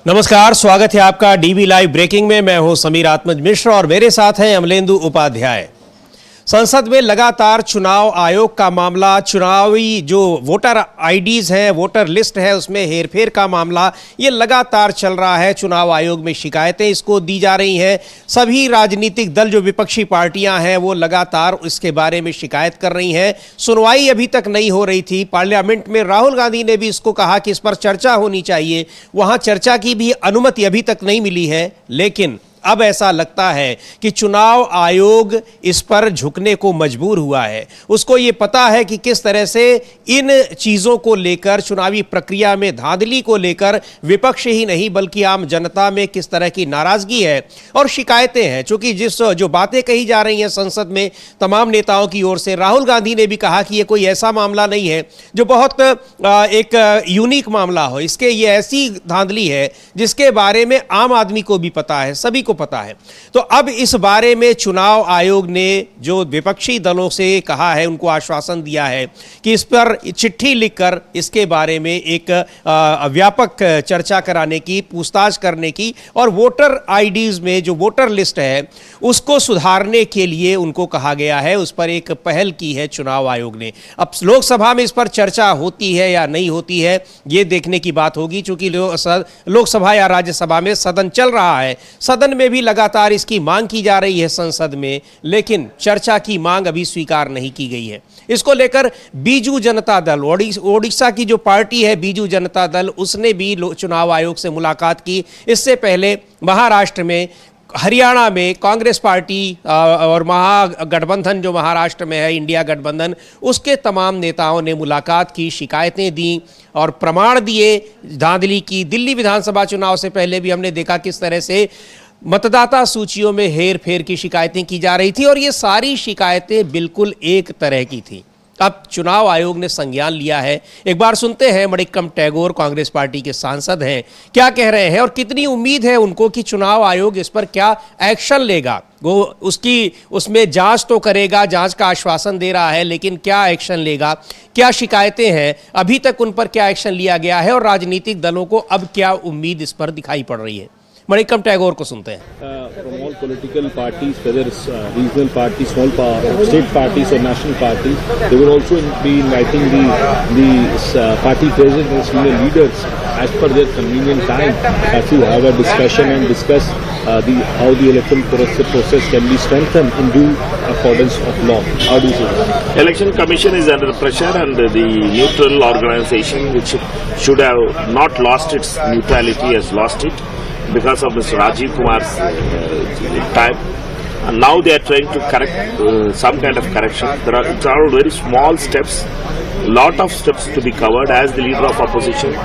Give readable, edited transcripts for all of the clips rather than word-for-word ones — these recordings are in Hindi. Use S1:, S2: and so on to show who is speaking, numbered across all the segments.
S1: नमस्कार, स्वागत है आपका डीवी लाइव ब्रेकिंग में। मैं हूं समीर आत्मज मिश्र और मेरे साथ हैं अमलेंदु उपाध्याय। संसद में लगातार चुनाव आयोग का मामला, चुनावी जो वोटर आईडीज हैं, वोटर लिस्ट है, उसमें हेरफेर का मामला ये लगातार चल रहा है। चुनाव आयोग में शिकायतें इसको दी जा रही हैं। सभी राजनीतिक दल, जो विपक्षी पार्टियां हैं, वो लगातार इसके बारे में शिकायत कर रही हैं। सुनवाई अभी तक नहीं हो रही थी। पार्लियामेंट में राहुल गांधी ने भी इसको कहा कि इस पर चर्चा होनी चाहिए। वहां चर्चा की भी अनुमति अभी तक नहीं मिली है, लेकिन अब ऐसा लगता है कि चुनाव आयोग इस पर झुकने को मजबूर हुआ है। उसको ये पता है कि किस तरह से इन चीज़ों को लेकर, चुनावी प्रक्रिया में धांधली को लेकर विपक्ष ही नहीं बल्कि आम जनता में किस तरह की नाराजगी है और शिकायतें हैं। चूंकि जो बातें कही जा रही हैं संसद में तमाम नेताओं की ओर से, राहुल गांधी ने भी कहा कि ये कोई ऐसा मामला नहीं है जो बहुत एक यूनिक मामला हो। इसके ये ऐसी धांधली है जिसके बारे में आम आदमी को भी पता है, सभी को पता है। तो अब इस बारे में चुनाव आयोग ने जो विपक्षी दलों से कहा है, उनको आश्वासन दिया है कि इस पर चिट्ठी लिखकर इसके बारे में एक व्यापक चर्चा कराने की, पूछताछ करने की और वोटर आईडीज में जो वोटर लिस्ट है उसको सुधारने के लिए उनको कहा गया है। उस पर एक पहल की है चुनाव आयोग ने। अब लोकसभा में इस पर चर्चा होती है या नहीं होती है, ये देखने की बात होगी। चूंकि लोकसभा या राज्यसभा में सदन चल रहा है, सदन में भी लगातार इसकी मांग की जा रही है संसद में, लेकिन चर्चा की मांग अभी स्वीकार नहीं की गई है। इसको लेकर बीजू जनता दल, ओडिशा की जो पार्टी है बीजू जनता दल, उसने भी चुनाव आयोग से मुलाकात की। इससे पहले महाराष्ट्र में, हरियाणा में कांग्रेस पार्टी और महागठबंधन जो महाराष्ट्र में है, इंडिया गठबंधन, उसके तमाम नेताओं ने मुलाकात की, शिकायतें दी और प्रमाण दिए धांधली की। दिल्ली विधानसभा चुनाव से पहले भी हमने देखा किस तरह से मतदाता सूचियों में हेर फेर की शिकायतें की जा रही थी और ये सारी शिकायतें बिल्कुल एक तरह की थी। अब चुनाव आयोग ने संज्ञान लिया है। एक बार सुनते हैं, मणिक्कम टैगोर कांग्रेस पार्टी के सांसद हैं, क्या कह रहे हैं और कितनी उम्मीद है उनको कि चुनाव आयोग इस पर क्या एक्शन लेगा। वो उसमें जांच तो करेगा, जांच का आश्वासन दे रहा है, लेकिन क्या एक्शन लेगा, क्या शिकायतें हैं, अभी तक उन पर क्या एक्शन लिया गया है और राजनीतिक दलों को अब क्या उम्मीद इस पर दिखाई पड़ रही है। मणिक्कम टैगोर को सुनते हैं।
S2: From all political parties, whether it's regional parties, small state parties or national parties, they will also be inviting the party presidents and senior leaders as per their convenient time to have a discussion and discuss how the electoral process can be strengthened in due accordance of law. How do you say that?
S3: Election Commission is under pressure, and the neutral organization, which should have not lost its neutrality, has lost it because of Mr. Rajiv Kumar's time. And now they are trying to correct some kind of correction. There are very small steps, lot of steps to be covered. As the leader of opposition,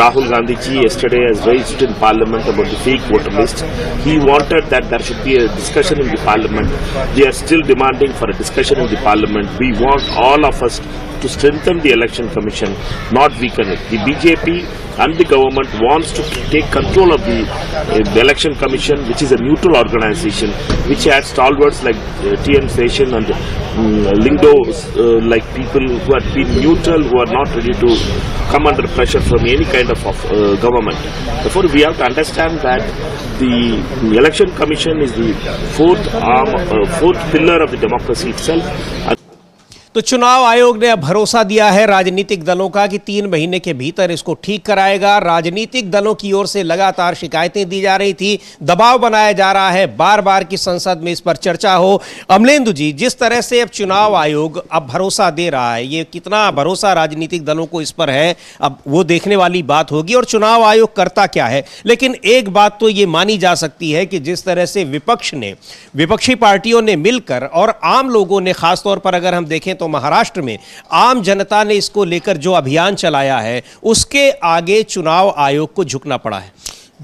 S3: Rahul Gandhi ji yesterday has raised in parliament about the fake voter list. He wanted that there should be a discussion in the parliament. We are still demanding for a discussion in the parliament. We want all of us to strengthen the election commission, not weaken it. The BJP and the government wants to take control of the election commission, which is a neutral organization, which had stalwarts like TN Session and Lingdo, like people who have been neutral, who are not ready to come under pressure from any kind of government. Therefore, we have to understand that the election commission is the fourth pillar of the democracy itself.
S1: तो चुनाव आयोग ने अब भरोसा दिया है राजनीतिक दलों का कि 3 महीने के भीतर इसको ठीक कराएगा। राजनीतिक दलों की ओर से लगातार शिकायतें दी जा रही थी, दबाव बनाया जा रहा है बार बार कि संसद में इस पर चर्चा हो। अमलेंदु जी, जिस तरह से अब चुनाव आयोग अब भरोसा दे रहा है, ये कितना भरोसा राजनीतिक दलों को इस पर है, अब वो देखने वाली बात होगी और चुनाव आयोग करता क्या है। लेकिन एक बात तो ये मानी जा सकती है कि जिस तरह से विपक्षी पार्टियों ने मिलकर और आम लोगों ने, खासतौर पर अगर हम देखें तो महाराष्ट्र में आम जनता ने इसको लेकर जो अभियान चलाया है, उसके आगे चुनाव आयोग को झुकना पड़ा है।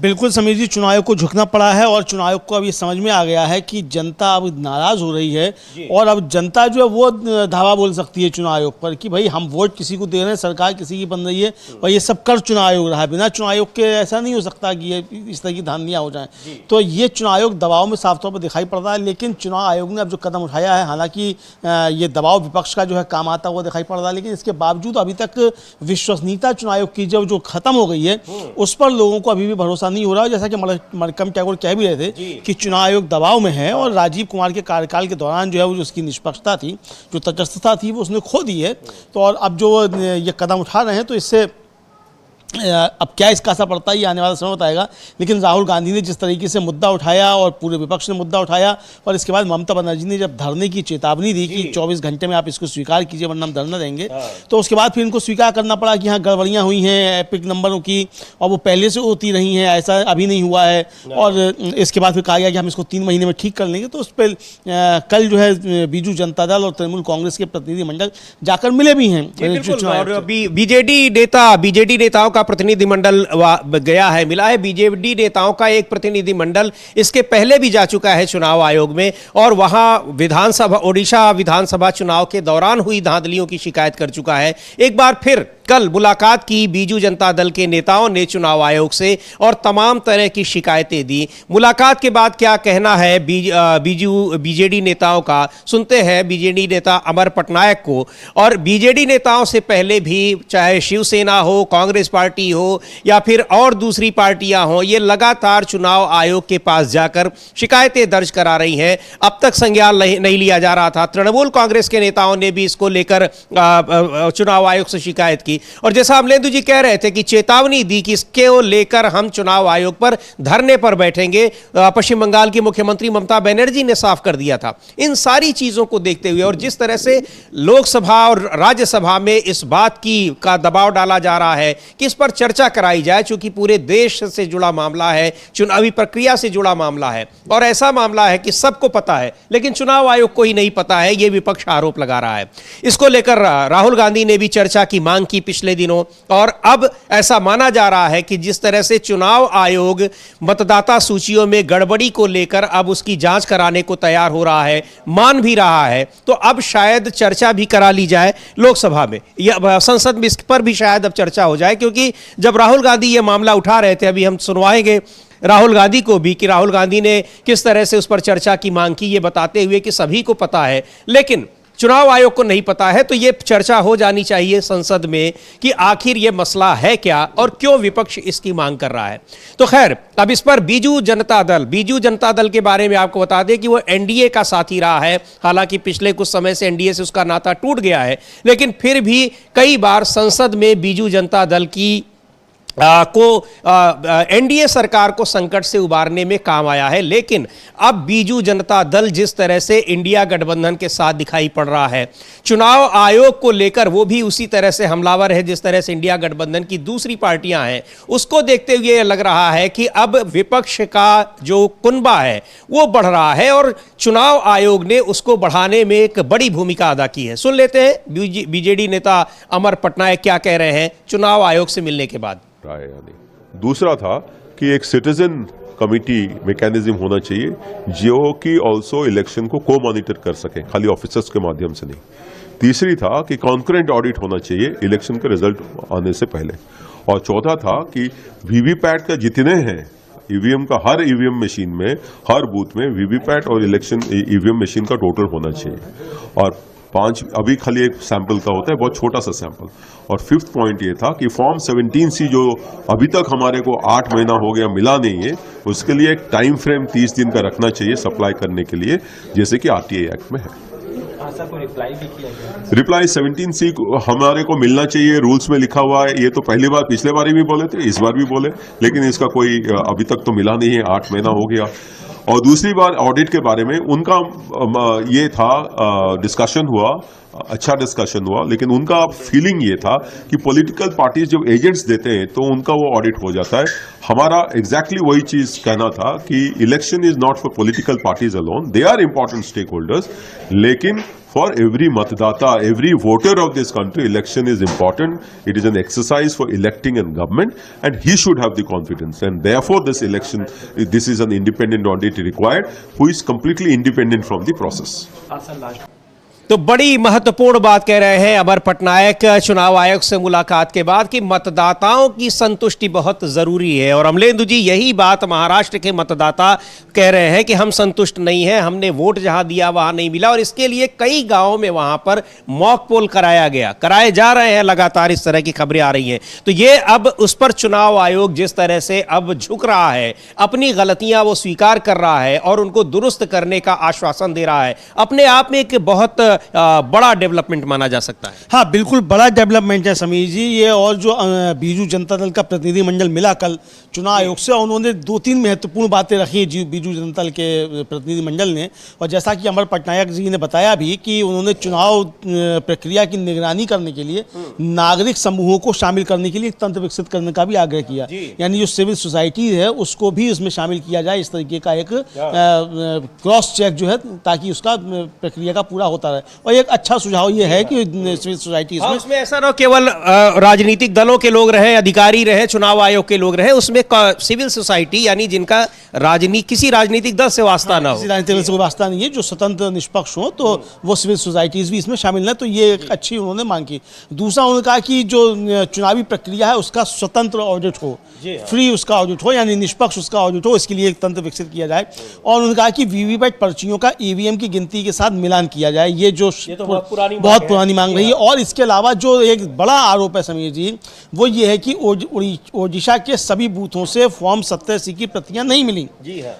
S4: बिल्कुल समीर जी, चुनाव आयोग को झुकना पड़ा है और चुनाव आयोग को अब ये समझ में आ गया है कि जनता अब नाराज हो रही है और अब जनता जो है वो धावा बोल सकती है चुनाव आयोग पर कि भाई हम वोट किसी को दे रहे हैं, सरकार किसी की बन रही है और ये सब कर चुनाव आयोग रहा है। बिना चुनाव आयोग के ऐसा नहीं हो सकता कि ये इस तरह की धांधलियाँ हो जाएं। तो ये चुनाव आयोग दबाव में साफ तौर पर दिखाई पड़ रहा है, लेकिन चुनाव आयोग ने अब जो कदम उठाया है, हालांकि ये दबाव विपक्ष का जो है काम आता हुआ दिखाई पड़ रहा है, लेकिन इसके बावजूद अभी तक विश्वसनीयता चुनाव आयोग की जो खत्म हो गई है उस पर लोगों को अभी भी भरोसा भरोसा नहीं हो रहा, जैसा कि मलकम टैगोर कह भी रहे थे कि चुनाव आयोग दबाव में है और राजीव कुमार के कार्यकाल के दौरान जो है वो उसकी निष्पक्षता थी, जो तटस्थता थी, वो उसने खो दी है। तो और अब जो ये कदम उठा रहे हैं तो इससे अब क्या इसका असर पड़ता है ये आने वाला समय बताएगा। लेकिन राहुल गांधी ने जिस तरीके से मुद्दा उठाया और पूरे विपक्ष ने मुद्दा उठाया और इसके बाद ममता बनर्जी ने जब धरने की चेतावनी दी कि 24 घंटे में आप इसको स्वीकार कीजिए वरना हम धरना देंगे, तो उसके बाद फिर इनको स्वीकार करना पड़ा कि हाँ गड़बड़ियाँ हुई हैं एपिक नंबरों की और वो पहले से होती रही हैं, ऐसा अभी नहीं हुआ है। और इसके बाद फिर कहा गया कि हम इसको 3 महीने में ठीक कर लेंगे। तो उस पर कल जो है बीजू जनता दल और तृणमूल कांग्रेस के प्रतिनिधिमंडल जाकर मिले भी हैं।
S1: और बीजेडी नेताओं का प्रतिनिधिमंडल गया है, मिला है। बीजेडी नेताओं का एक प्रतिनिधिमंडल इसके पहले भी जा चुका है चुनाव आयोग में और वहां ओडिशा विधानसभा चुनाव के दौरान हुई धांधलियों की शिकायत कर चुका है। एक बार फिर कल मुलाकात की बीजू जनता दल के नेताओं ने चुनाव आयोग से और तमाम तरह की शिकायतें दी। मुलाकात के बाद क्या कहना है बीजेडी नेताओं का, सुनते हैं बीजेडी नेता अमर पटनायक को। और बीजेडी नेताओं से पहले भी चाहे शिवसेना हो, कांग्रेस पार्टी हो या फिर और दूसरी पार्टियां हो, ये लगातार चुनाव आयोग के पास जाकर शिकायतें दर्ज करा रही हैं। अब तक संज्ञान नहीं लिया जा रहा था। तृणमूल कांग्रेस के नेताओं ने भी इसको लेकर चुनाव आयोग से शिकायत की और जैसा अमलेंदु जी कह रहे थे कि चेतावनी दी कि इसके लेकर हम चुनाव आयोग पर धरने पर बैठेंगे। पश्चिम बंगाल की मुख्यमंत्री ममता बनर्जी ने साफ कर दिया था। इन सारी चीजों को देखते हुए और जिस तरह से लोकसभा और राज्यसभा में इस बात का दबाव डाला जा रहा है कि इस पर चर्चा कराई जाए, चूंकि पूरे देश से जुड़ा मामला है, चुनावी प्रक्रिया से जुड़ा मामला है और ऐसा मामला है कि सबको पता है लेकिन चुनाव आयोग को ही नहीं पता है, यह विपक्ष आरोप लगा रहा है। इसको लेकर राहुल गांधी ने भी चर्चा की मांग की पिछले दिनों और अब ऐसा माना जा रहा है कि जिस तरह से चुनाव आयोग मतदाता सूचियों में गड़बड़ी को लेकर अब उसकी जांच कराने को तैयार हो रहा है, मान भी रहा है, तो अब शायद चर्चा भी करा ली जाए लोकसभा में या संसद में, इस पर भी शायद अब चर्चा हो जाए। क्योंकि जब राहुल गांधी यह मामला उठा रहे थे, अभी हम सुनवाएंगे राहुल गांधी को भी कि राहुल गांधी ने किस तरह से उस पर चर्चा की मांग की, ये बताते हुए कि सभी को पता है लेकिन चुनाव आयोग को नहीं पता है। तो ये चर्चा हो जानी चाहिए संसद में कि आखिर ये मसला है क्या और क्यों विपक्ष इसकी मांग कर रहा है। तो खैर अब इस पर बीजू जनता दल के बारे में आपको बता दें कि वो एनडीए का साथी रहा है। हालांकि पिछले कुछ समय से एनडीए से उसका नाता टूट गया है लेकिन फिर भी कई बार संसद में बीजू जनता दल की एनडीए सरकार को संकट से उबारने में काम आया है। लेकिन अब बीजू जनता दल जिस तरह से इंडिया गठबंधन के साथ दिखाई पड़ रहा है, चुनाव आयोग को लेकर वो भी उसी तरह से हमलावर है जिस तरह से इंडिया गठबंधन की दूसरी पार्टियां हैं, उसको देखते हुए यह लग रहा है कि अब विपक्ष का जो कुनबा है वो बढ़ रहा है और चुनाव आयोग ने उसको बढ़ाने में एक बड़ी भूमिका अदा की है। सुन लेते हैं बीजेडी नेता अमर पटनायक क्या कह रहे हैं चुनाव आयोग से मिलने के बाद।
S5: दूसरा था कि एक सिटीजन कमिटी मैकेनिज्म होना चाहिए जो कि ऑल्सो इलेक्शन को को मॉनिटर कर सके, खाली ऑफिसर्स के माध्यम से नहीं। तीसरी था कि कॉन्करेंट ऑडिट होना चाहिए इलेक्शन के रिजल्ट आने से पहले। और चौथा था कि वीवीपैट का जितने हैं ईवीएम का, हर ईवीएम मशीन में, हर बूथ में वीवीपैट और इलेक्शन ईवीएम मशीन का टोटल होना चाहिए। और 5 अभी खाली एक सैंपल का होता है, बहुत छोटा सा सैंपल। और 5th पॉइंट ये था कि फॉर्म 17C जो अभी तक हमारे को 8 महीना हो गया मिला नहीं है, उसके लिए एक टाइम फ्रेम 30 दिन का रखना चाहिए सप्लाई करने के लिए, जैसे कि आरटीआई एक्ट में है। रिप्लाई 17C हमारे को मिलना चाहिए, रूल्स में लिखा हुआ है। ये तो पिछले बार भी बोले थे, इस बार भी बोले, लेकिन इसका कोई अभी तक तो मिला नहीं है, 8 महीना हो गया। और दूसरी बार ऑडिट के बारे में उनका ये था, डिस्कशन हुआ, अच्छा डिस्कशन हुआ, लेकिन उनका फीलिंग ये था कि पॉलिटिकल पार्टीज जब एजेंट्स देते हैं तो उनका वो ऑडिट हो जाता है। हमारा एग्जैक्टली वही चीज कहना था कि election is not for political parties alone, they are important stakeholders, लेकिन for every matadata, every voter of this country, election is important. It is an exercise for electing a government and he should have the confidence. And therefore this election, this is an independent audit required who is completely independent from the process.
S1: तो बड़ी महत्वपूर्ण बात कह रहे हैं अमर पटनायक चुनाव आयोग से मुलाकात के बाद कि मतदाताओं की संतुष्टि बहुत जरूरी है। और अमलेंदु जी, यही बात महाराष्ट्र के मतदाता कह रहे हैं कि हम संतुष्ट नहीं हैं, हमने वोट जहां दिया वहां नहीं मिला, और इसके लिए कई गांवों में वहां पर मॉक पोल कराए जा रहे हैं। लगातार इस तरह की खबरें आ रही हैं। तो ये अब उस पर चुनाव आयोग जिस तरह से अब झुक रहा है, अपनी गलतियां वो स्वीकार कर रहा है और उनको दुरुस्त करने का आश्वासन दे रहा है, अपने आप में एक बहुत बड़ा डेवलपमेंट माना जा सकता है।
S4: हाँ, बिल्कुल बड़ा डेवलपमेंट है समीर जी ये। और जो बीजू जनता दल का प्रतिनिधिमंडल मिला कल चुनाव आयोग से, और उन्होंने 2-3 महत्वपूर्ण बातें रखी बीजू जनता दल के प्रतिनिधिमंडल ने। और जैसा कि अमर पटनायक जी ने बताया भी कि उन्होंने चुनाव प्रक्रिया की निगरानी करने के लिए नागरिक समूहों को शामिल करने के लिए एक तंत्र विकसित करने का भी आग्रह किया। यानी जो सिविल सोसाइटी है उसको भी इसमें शामिल किया जाए, इस तरीके का एक क्रॉस चेक जो है, ताकि उसका प्रक्रिया का पूरा होता रहे। और एक अच्छा सुझाव ये है कि सिविल सोसाइटी
S1: उसमें ऐसा ना केवल राजनीतिक दलों के लोग रहे, अधिकारी रहे, चुनाव आयोग के लोग रहे, उसमें सिविल सोसाइटी यानी जिनका किसी राजनीतिक दल से वास्ता ना हो,
S4: किसी राजनीतिक दल से वास्ता नहीं है, जो स्वतंत्र निष्पक्ष हो, तो वो सिविल सोसाइटीज भी इसमें शामिल है। तो ये एक अच्छी उन्होंने मांग की। दूसरा उन्होंने कहा कि जो चुनावी प्रक्रिया है उसका स्वतंत्र ऑडिट हो, फ्री उसका ऑडिट हो, यानी निष्पक्ष उसका ऑडिट हो, इसके लिए एक तंत्र विकसित किया जाए। और उन्होंने कहा कि वीवीपैट पर्चियों का ईवीएम की गिनती के साथ मिलान किया जाए। ये तो बहुत पुरानी मांग रही है। और इसके अलावा जो एक बड़ा आरोप है समीर जी, वो ये है कि ओडिशा के सभी बूथों से फॉर्म 87 की प्रतियां नहीं मिली। जी हाँ।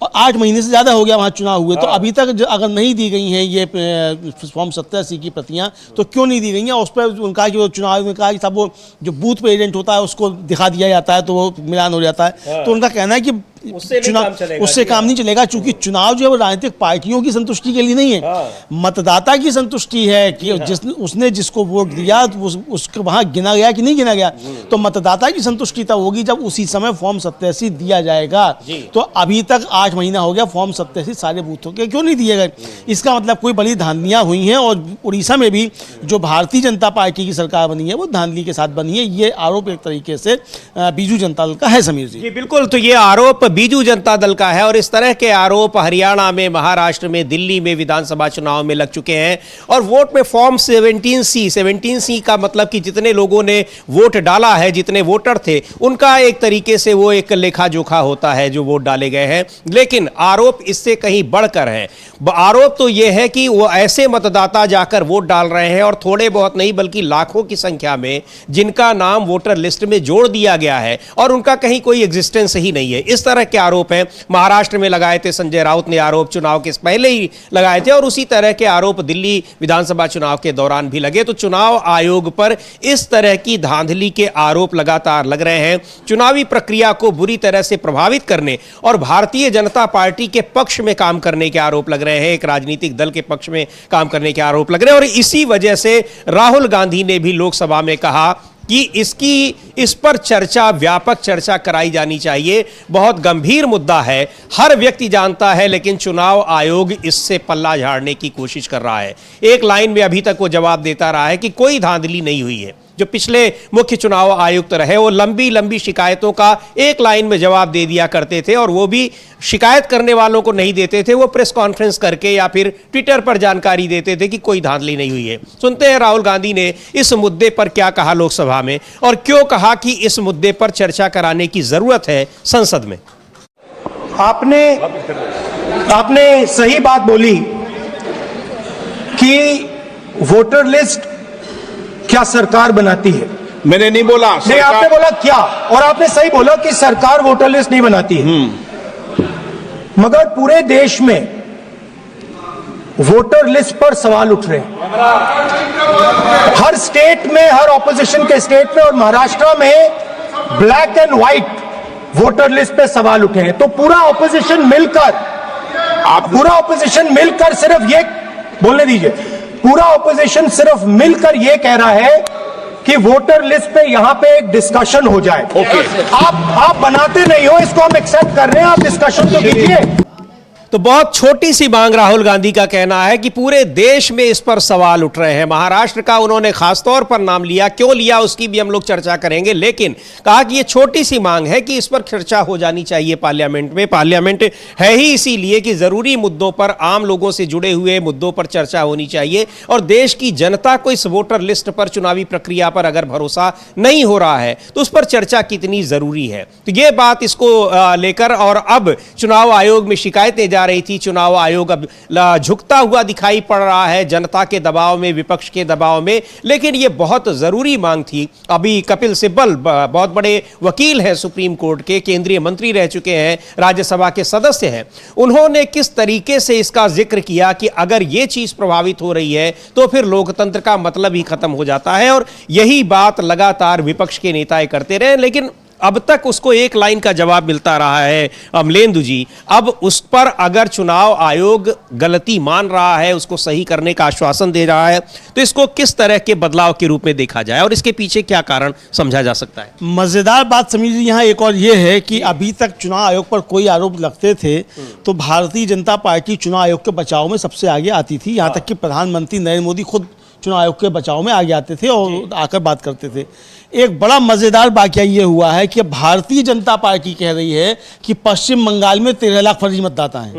S4: और 8 महीने से ज़्यादा हो गया वहाँ चुनाव हुए, तो अभी तक अगर नहीं दी गई हैं ये फॉर्म 87 की प्रतियां, तो क्यों नहीं दी गई हैं? उस पर उनका कि वो चुनाव में कहा कि सब वो जो बूथ पे एजेंट होता है उसको दिखा दिया जाता है तो वो मिलान हो जाता है। तो उनका कहना है कि उससे काम नहीं चलेगा, क्योंकि चुनाव जो है वो राजनीतिक पार्टियों की संतुष्टि के लिए नहीं है, मतदाता की संतुष्टि है कि उसने जिसको वोट दिया उसको वहां गिना गया कि नहीं गिना गया। तो मतदाता की संतुष्टि तब होगी जब उसी समय फॉर्म 87 दिया जाएगा। तो अभी तक 8 महीना हो गया, फॉर्म 87 सारे बूथों के क्यों नहीं दिए गए? इसका मतलब कोई बड़ी धांधलियां हुई हैं। और उड़ीसा में भी जो भारतीय जनता पार्टी की सरकार बनी है वो धांधली के साथ बनी है। ये आरोप एक तरीके से बीजू जनता दल का है समीर जी।
S1: बिल्कुल, तो ये आरोप बीजू जनता दल का है। और इस तरह के आरोप हरियाणा में, महाराष्ट्र में, दिल्ली में विधानसभा चुनाव में लग चुके हैं। और वोट में फॉर्म 17C का मतलब कि जितने लोगों ने वोट डाला है, जितने वोटर थे, उनका एक तरीके से वो एक लेखा जोखा होता है जो वोट डाले गए हैं। लेकिन आरोप इससे कहीं बढ़कर है। आरोप तो यह है कि वो ऐसे मतदाता जाकर वोट डाल रहे हैं, और थोड़े बहुत नहीं बल्कि लाखों की संख्या में, जिनका नाम वोटर लिस्ट में जोड़ दिया गया है और उनका कहीं कोई एग्जिस्टेंस ही नहीं है। इस तरह के आरोप हैं। महाराष्ट्र में लगाए थे संजय राउत ने आरोप, चुनाव के पहले ही लगाए थे, और उसी तरह के आरोप दिल्ली विधानसभा चुनाव के दौरान भी लगे। तो चुनाव आयोग पर इस तरह की धांधली के आरोप लगातार लग रहे हैं, चुनावी प्रक्रिया को बुरी तरह से प्रभावित करने और भारतीय जनता पार्टी के पक्ष में काम करने के आरोप लग रहे हैं, एक राजनीतिक दल के पक्ष में काम करने के आरोप लग रहे हैं। और इसी वजह से राहुल गांधी ने भी लोकसभा में कहा कि इस पर चर्चा, व्यापक चर्चा कराई जानी चाहिए। बहुत गंभीर मुद्दा है, हर व्यक्ति जानता है, लेकिन चुनाव आयोग इससे पल्ला झाड़ने की कोशिश कर रहा है। एक लाइन में अभी तक वो जवाब देता रहा है कि कोई धांधली नहीं हुई है। जो पिछले मुख्य चुनाव आयुक्त रहे वो लंबी लंबी शिकायतों का एक लाइन में जवाब दे दिया करते थे, और वो भी शिकायत करने वालों को नहीं देते थे, वो प्रेस कॉन्फ्रेंस करके या फिर ट्विटर पर जानकारी देते थे कि कोई धांधली नहीं हुई है। सुनते हैं राहुल गांधी ने इस मुद्दे पर क्या कहा लोकसभा में, और क्यों कहा कि इस मुद्दे पर चर्चा कराने की जरूरत है संसद में।
S6: आपने सही बात बोली कि वोटर लिस्ट क्या सरकार बनाती है।
S7: मैंने नहीं बोला,
S6: नहीं, आपने बोला क्या, और आपने सही बोला कि सरकार वोटर लिस्ट नहीं बनाती है। मगर पूरे देश में वोटर लिस्ट पर सवाल उठ रहे हैं, हर स्टेट में, हर ऑपोजिशन के स्टेट में, और महाराष्ट्र में black and white voter list पे सवाल उठे हैं। तो पूरा ऑपोजिशन मिलकर सिर्फ ये बोलने दीजिए, पूरा ऑपोजिशन सिर्फ मिलकर ये कह रहा है कि वोटर लिस्ट पे यहां पे एक डिस्कशन हो जाए। आप बनाते नहीं हो, इसको हम एक्सेप्ट कर रहे हैं, आप डिस्कशन तो कीजिए।
S1: तो बहुत छोटी सी मांग राहुल गांधी का कहना है कि पूरे देश में इस पर सवाल उठ रहे हैं। महाराष्ट्र का उन्होंने खासतौर पर नाम लिया, क्यों लिया उसकी भी हम लोग चर्चा करेंगे, लेकिन कहा कि ये छोटी सी मांग है कि इस पर चर्चा हो जानी चाहिए पार्लियामेंट में। पार्लियामेंट है ही इसीलिए कि जरूरी मुद्दों पर, आम लोगों से जुड़े हुए मुद्दों पर चर्चा होनी चाहिए और देश की जनता को इस वोटर लिस्ट पर, चुनावी प्रक्रिया पर अगर भरोसा नहीं हो रहा है तो उस पर चर्चा कितनी जरूरी है। तो ये बात इसको लेकर और अब चुनाव आयोग में शिकायतें जा रही थी। चुनाव आयोग अब झुकता हुआ दिखाई पड़ रहा है जनता के दबाव में, विपक्ष के दबाव में, लेकिन यह बहुत जरूरी मांग थी। अभी कपिल सिब्बल बहुत बड़े वकील हैं सुप्रीम कोर्ट के, केंद्रीय मंत्री रह चुके हैं, राज्यसभा के सदस्य हैं। उन्होंने किस तरीके से इसका जिक्र किया कि अगर यह चीज प्रभावित हो रही है तो फिर लोकतंत्र का मतलब ही खत्म हो जाता है, और यही बात लगातार विपक्ष के नेता करते रहे, लेकिन अब तक उसको एक लाइन का जवाब मिलता रहा है अमलेंदु जी। अब उस पर अगर चुनाव आयोग गलती मान रहा है, उसको सही करने का आश्वासन दे रहा है, तो इसको किस तरह के बदलाव के रूप में देखा जाए और इसके पीछे क्या कारण समझा जा सकता है?
S4: मजेदार बात समझिए यहाँ एक और ये है कि अभी तक चुनाव आयोग पर कोई आरोप लगते थे तो भारतीय जनता पार्टी चुनाव आयोग के बचाव में सबसे आगे आती थी। यहाँ तक कि प्रधानमंत्री नरेंद्र मोदी खुद चुनाव आयोग के बचाव में आगे आते थे और आकर बात करते थे। एक बड़ा मजेदार वाकया ये हुआ है कि भारतीय जनता पार्टी कह रही है कि पश्चिम बंगाल में 13 लाख फर्जी मतदाता हैं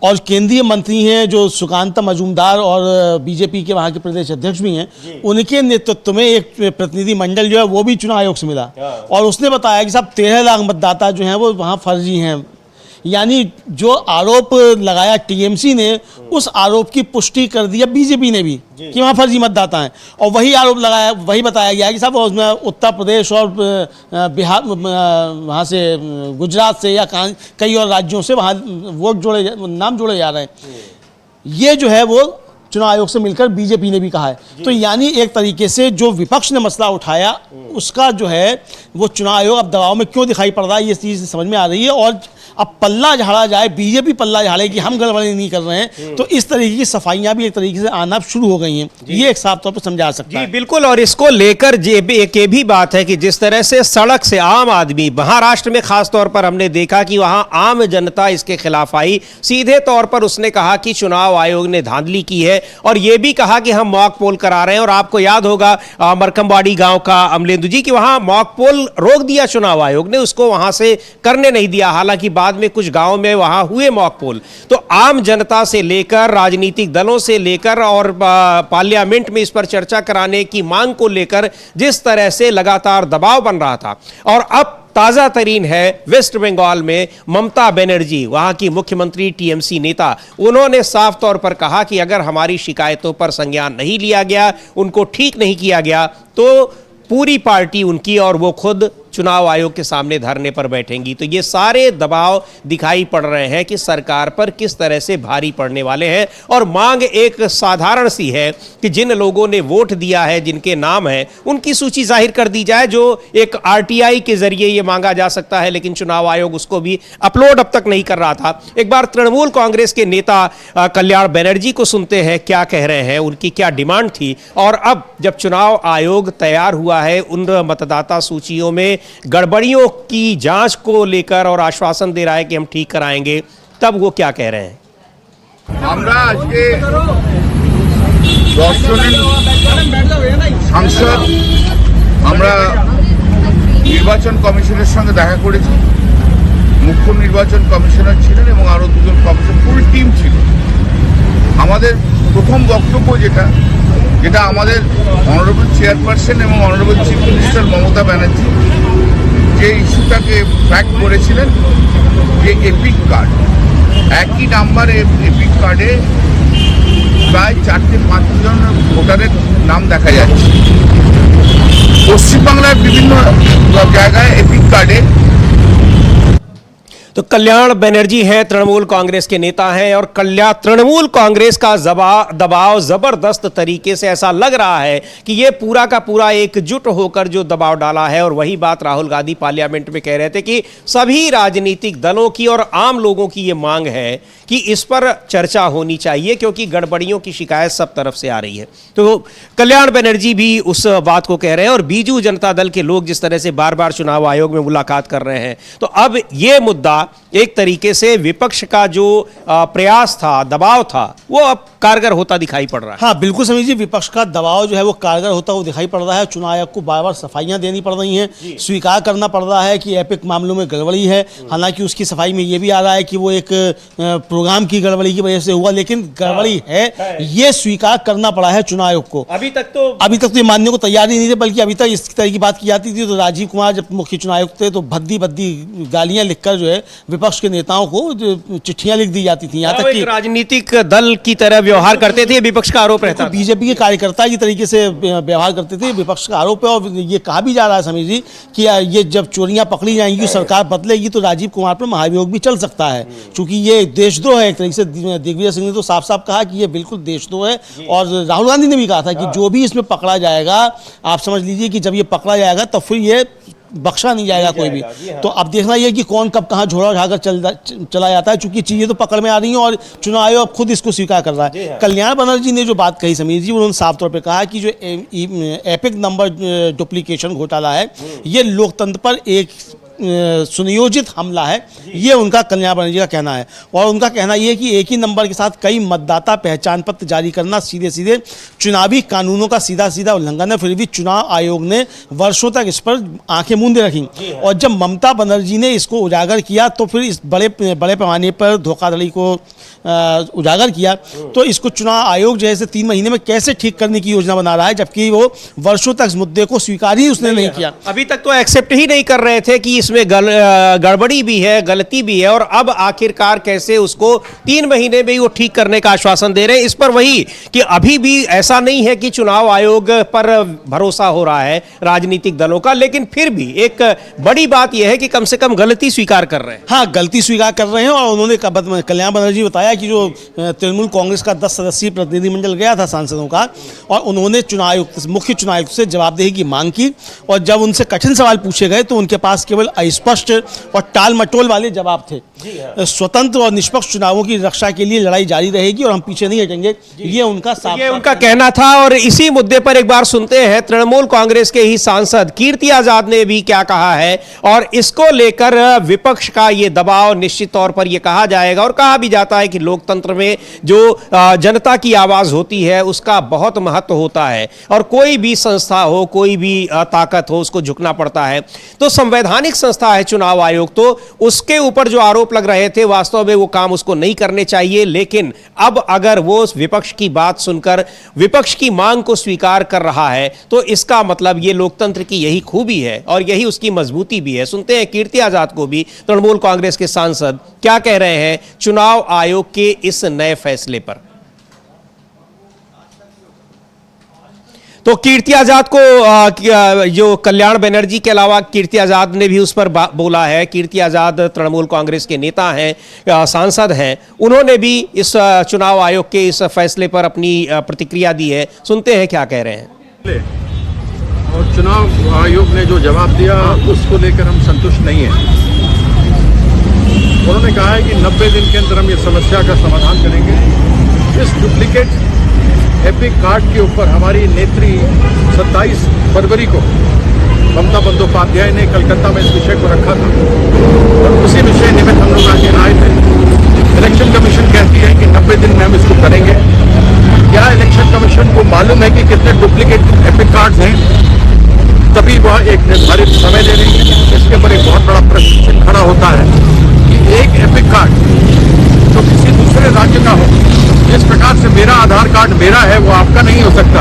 S4: और केंद्रीय मंत्री हैं जो सुकांता मजूमदार और बीजेपी के वहाँ के प्रदेश अध्यक्ष भी हैं, उनके नेतृत्व में एक प्रतिनिधि मंडल जो है वो भी चुनाव आयोग से मिला और उसने बताया कि साहब 13 लाख मतदाता जो हैं वो वहाँ फर्जी हैं। यानी जो आरोप लगाया टीएमसी ने, उस आरोप की पुष्टि कर दिया बीजेपी ने भी कि वहाँ फर्जी मतदाता हैं, और वही आरोप लगाया, वही बताया गया कि साहब उसमें उत्तर प्रदेश और बिहार, वहाँ से गुजरात से या कई और राज्यों से वहाँ नाम जोड़े जा रहे हैं। ये जो है वो चुनाव आयोग से मिलकर बीजेपी ने भी कहा है। तो यानी एक तरीके से जो विपक्ष ने मसला उठाया उसका जो है वो चुनाव आयोग अब दबाव में क्यों दिखाई पड़ रहा है, ये चीज़ समझ में आ रही है। और अब पल्ला झाड़ा जाए, बीजेपी पल्ला झाड़े कि हम गड़बड़ी नहीं कर रहे हैं, तो इस तरीके की सफाइयां भी एक तरीके से आना शुरू हो गई हैं। ये एक साफ तौर पर समझा सकता है।
S1: जी बिल्कुल। और इसको लेकर एक ये भी बात है कि जिस तरह से सड़क से आम आदमी, महाराष्ट्र में खास तौर पर हमने देखा कि वहां आम जनता इसके खिलाफ आई, सीधे तौर पर उसने कहा कि चुनाव आयोग ने धांधली की है और यह भी कहा कि हम मॉक पोल करा रहे हैं। और आपको याद होगा मरकमवाड़ी गांव का अमलेंदु जी कि वहां मॉक पोल रोक दिया चुनाव आयोग ने, उसको वहां से करने नहीं दिया। हालांकि बाद में कुछ गांव में वहां हुए मॉक पोल। तो आम जनता से लेकर, राजनीतिक दलों से लेकर और पार्लियामेंट में इस पर चर्चा कराने की मांग को लेकर जिस तरह से लगातार दबाव बन रहा था, और अब ताजा तरीन है वेस्ट बंगाल में ममता बनर्जी, वहां की मुख्यमंत्री, टीएमसी नेता, उन्होंने साफ तौर पर कहा कि अगर हमारी शिकायतों पर संज्ञान नहीं लिया गया, उनको ठीक नहीं किया गया, तो पूरी पार्टी उनकी और वो खुद चुनाव आयोग के सामने धरने पर बैठेंगी। तो ये सारे दबाव दिखाई पड़ रहे हैं कि सरकार पर किस तरह से भारी पड़ने वाले हैं। और मांग एक साधारण सी है कि जिन लोगों ने वोट दिया है, जिनके नाम है, उनकी सूची जाहिर कर दी जाए, जो एक आरटीआई के जरिए ये मांगा जा सकता है, लेकिन चुनाव आयोग उसको भी अपलोड अब तक नहीं कर रहा था। एक बार तृणमूल कांग्रेस के नेता कल्याण बनर्जी को सुनते हैं क्या कह रहे हैं, उनकी क्या डिमांड थी। और अब जब चुनाव आयोग तैयार हुआ है उन मतदाता सूचियों में गड़बड़ियों की जांच को लेकर और आश्वासन दे रहा है कि हम ठीक कराएंगे, तब वो क्या कह रहे हैं?
S7: আমরা আজকে 10 জনের সাংসদ আমরা নির্বাচন কমিশনের সঙ্গে দেখা করেছি। মুখ্য নির্বাচন কমিশনার ছিলেন এবং আরো দুজন কমিশন, ফুল টিম ছিল। আমাদের প্রথম বক্তব্য যেটা আমাদের অনারেবল চেয়ারপারসন এবং honourable chief minister Mamata Banerjee যে ইস্যুটাকে ফ্যাক্ট করেছিলেন, যে এপিক কার্ড, একই নাম্বারে এপিক কার্ডে প্রায় 4-5 জন ভোটারের নাম দেখা যাচ্ছে। পশ্চিমবাংলার বিভিন্ন জায়গায় এপিক কার্ডে।
S1: तो कल्याण बनर्जी हैं, तृणमूल कांग्रेस के नेता हैं, और तृणमूल कांग्रेस का दबाव जबरदस्त तरीके से ऐसा लग रहा है कि ये पूरा का पूरा एकजुट होकर जो दबाव डाला है। और वही बात राहुल गांधी पार्लियामेंट में कह रहे थे कि सभी राजनीतिक दलों की और आम लोगों की ये मांग है कि इस पर चर्चा होनी चाहिए, क्योंकि गड़बड़ियों की शिकायत सब तरफ से आ रही है। तो कल्याण बनर्जी भी उस बात को कह रहे हैं, और बीजू जनता दल के लोग जिस तरह से बार बार चुनाव आयोग में मुलाकात कर रहे हैं, तो अब ये मुद्दा एक तरीके से विपक्ष का जो प्रयास था, दबाव था, वो अब कारगर होता दिखाई पड़ रहा है।
S4: हाँ बिल्कुल समीर जी, विपक्ष का दबाव जो है वो कारगर होता हुआ दिखाई पड़ रहा है। चुनाव आयोग को बार बार सफाइयां देनी पड़ रही हैं, स्वीकार करना पड़ रहा है कि एपिक मामलों में गड़बड़ी है। हालांकि उसकी सफाई में ये भी आ रहा है कि वो एक प्रोग्राम की गड़बड़ी की वजह से हुआ, लेकिन गड़बड़ी है ये स्वीकार करना पड़ा है चुनाव आयोग को।
S1: अभी तक तो ये
S4: मानने को तैयार ही नहीं थे, बल्कि अभी तक इस तरह की बात की जाती थी तो राजीव कुमार जब मुख्य चुनाव आयुक्त थे तो भद्दी भद्दी गालियां लिखकर जो है विपक्ष के नेताओं को चिट्ठियां लिख दी जाती थी। यहाँ तक कि
S1: राजनीतिक दल की तरह व्यवहार करते थे, विपक्ष का आरोप रहता था।
S4: बीजेपी के कार्यकर्ता की तरीके से व्यवहार करते थे, विपक्ष का आरोप है। और ये कहा भी जा रहा है समीर जी कि ये जब चोरियां पकड़ी जाएंगी, सरकार बदलेगी तो राजीव कुमार पर महाभियोग भी चल सकता है, क्योंकि ये देशद्रोह है एक तरीके से। दिग्विजय सिंह ने तो साफ साफ कहा कि ये बिल्कुल देशद्रोह है, और राहुल गांधी ने भी कहा था कि जो भी इसमें पकड़ा जाएगा, आप समझ लीजिए कि जब ये पकड़ा जाएगा तो फिर ये बख्शा नहीं जाएगा कोई भी। तो अब देखना ये कि कौन कब कहाँ झोला उठाकर चला जाता है, चूंकि चीजें तो पकड़ में आ रही हैं और चुनाव आयोग खुद इसको स्वीकार कर रहा है। कल्याण बनर्जी ने जो बात कही समीर जी, उन्होंने साफ तौर पे कहा कि जो एपिक नंबर डुप्लीकेशन घोटाला है ये लोकतंत्र पर एक सुनियोजित हमला है, ये उनका कल्याण बनर्जी का कहना है। और उनका कहना यह है कि एक ही नंबर के साथ कई मतदाता पहचान पत्र जारी करना सीधे सीधे चुनावी कानूनों का सीधा सीधा उल्लंघन है। फिर भी चुनाव आयोग ने वर्षों तक इस पर आंखें मूंदे रखी, और जब ममता बनर्जी ने इसको उजागर किया तो फिर इस बड़े पैमाने पर धोखाधड़ी को उजागर किया, तो इसको चुनाव आयोग जैसे 3 महीने में कैसे ठीक करने की योजना बना रहा है, जबकि वो वर्षों तक इस मुद्दे को स्वीकार ही उसने नहीं किया।
S1: अभी तक तो एक्सेप्ट ही नहीं कर रहे थे कि इसमें गड़बड़ी भी है, गलती भी है, और अब आखिरकार कैसे उसको 3 महीने में ही वो ठीक करने का आश्वासन दे रहे हैं। इस पर वही कि अभी भी ऐसा नहीं है कि चुनाव आयोग पर भरोसा हो रहा है राजनीतिक दलों का, लेकिन फिर भी एक बड़ी बात यह है कि कम से कम गलती स्वीकार कर रहे हैं।
S4: हाँ, गलती स्वीकार कर रहे हैं। और उन्होंने कल्याण बनर्जी बताया कि जो तृणमूल कांग्रेस का 10 सदस्यीय प्रतिनिधिमंडल गया था सांसदों का, और उन्होंने मुख्य चुनाव आयुक्त से जवाबदेही की मांग की, और जब उनसे कठिन सवाल पूछे गए तो उनके पास केवल स्पष्ट और टाल मटोल वाले जवाब थे। स्वतंत्र और निष्पक्ष चुनावों की रक्षा के लिए लड़ाई जारी रहेगी और हम पीछे नहीं हटेंगे, ये उनका
S1: उनका कहना था। और इसी मुद्दे पर एक बार सुनते हैं तृणमूल कांग्रेस के ही सांसद कीर्ति आजाद ने भी क्या कहा है, और इसको लेकर विपक्ष का ये दबाव निश्चित तौर पर यह कहा जाएगा, और कहा भी जाता है कि लोकतंत्र में जो जनता की आवाज होती है उसका बहुत महत्व होता है, और कोई भी संस्था हो, कोई भी ताकत हो, उसको झुकना पड़ता है। तो संवैधानिक संस्था है चुनाव आयोग, तो उसके ऊपर जो आरोप लग रहे थे वास्तव में वो काम उसको नहीं करने चाहिए, लेकिन अब अगर वो विपक्ष की बात सुनकर विपक्ष की मांग को स्वीकार कर रहा है तो इसका मतलब ये लोकतंत्र की यही खूबी है और यही उसकी मजबूती भी है। सुनते हैं कीर्ति आजाद को भी, तृणमूल कांग्रेस के सांसद, क्या कह रहे हैं चुनाव आयोग के इस नए फैसले पर। तो कीर्ति आजाद को जो कल्याण बनर्जी के अलावा कीर्ति आजाद ने भी उस पर बोला है। कीर्ति आजाद तृणमूल कांग्रेस के नेता हैं, सांसद हैं, उन्होंने भी इस चुनाव आयोग के इस फैसले पर अपनी प्रतिक्रिया दी है। सुनते हैं क्या कह रहे हैं।
S8: और चुनाव आयोग ने जो जवाब दिया उसको लेकर हम संतुष्ट नहीं हैं। उन्होंने कहा है कि 90 दिन के अंदर हम इस समस्या का समाधान करेंगे। इस डुप्लीकेट एपिक कार्ड के ऊपर हमारी नेत्री 27 फरवरी को ममता बंदोपाध्याय ने कलकत्ता में इस विषय को रखा था, और उसी विषय निमित्त हम लोग आगे आए थे। इलेक्शन कमीशन कहती है कि 90 दिन में हम इसको करेंगे। क्या इलेक्शन कमीशन को मालूम है कि कितने डुप्लीकेट एपिक कार्ड्स हैं? तभी वह एक निर्धारित समय दे रही है। इसके ऊपर एक बहुत बड़ा प्रश्न खड़ा होता है कि एक एपिक कार्ड जो किसी दूसरे राज्य का हो, जिस प्रकार से मेरा आधार कार्ड मेरा है वो आपका नहीं हो सकता,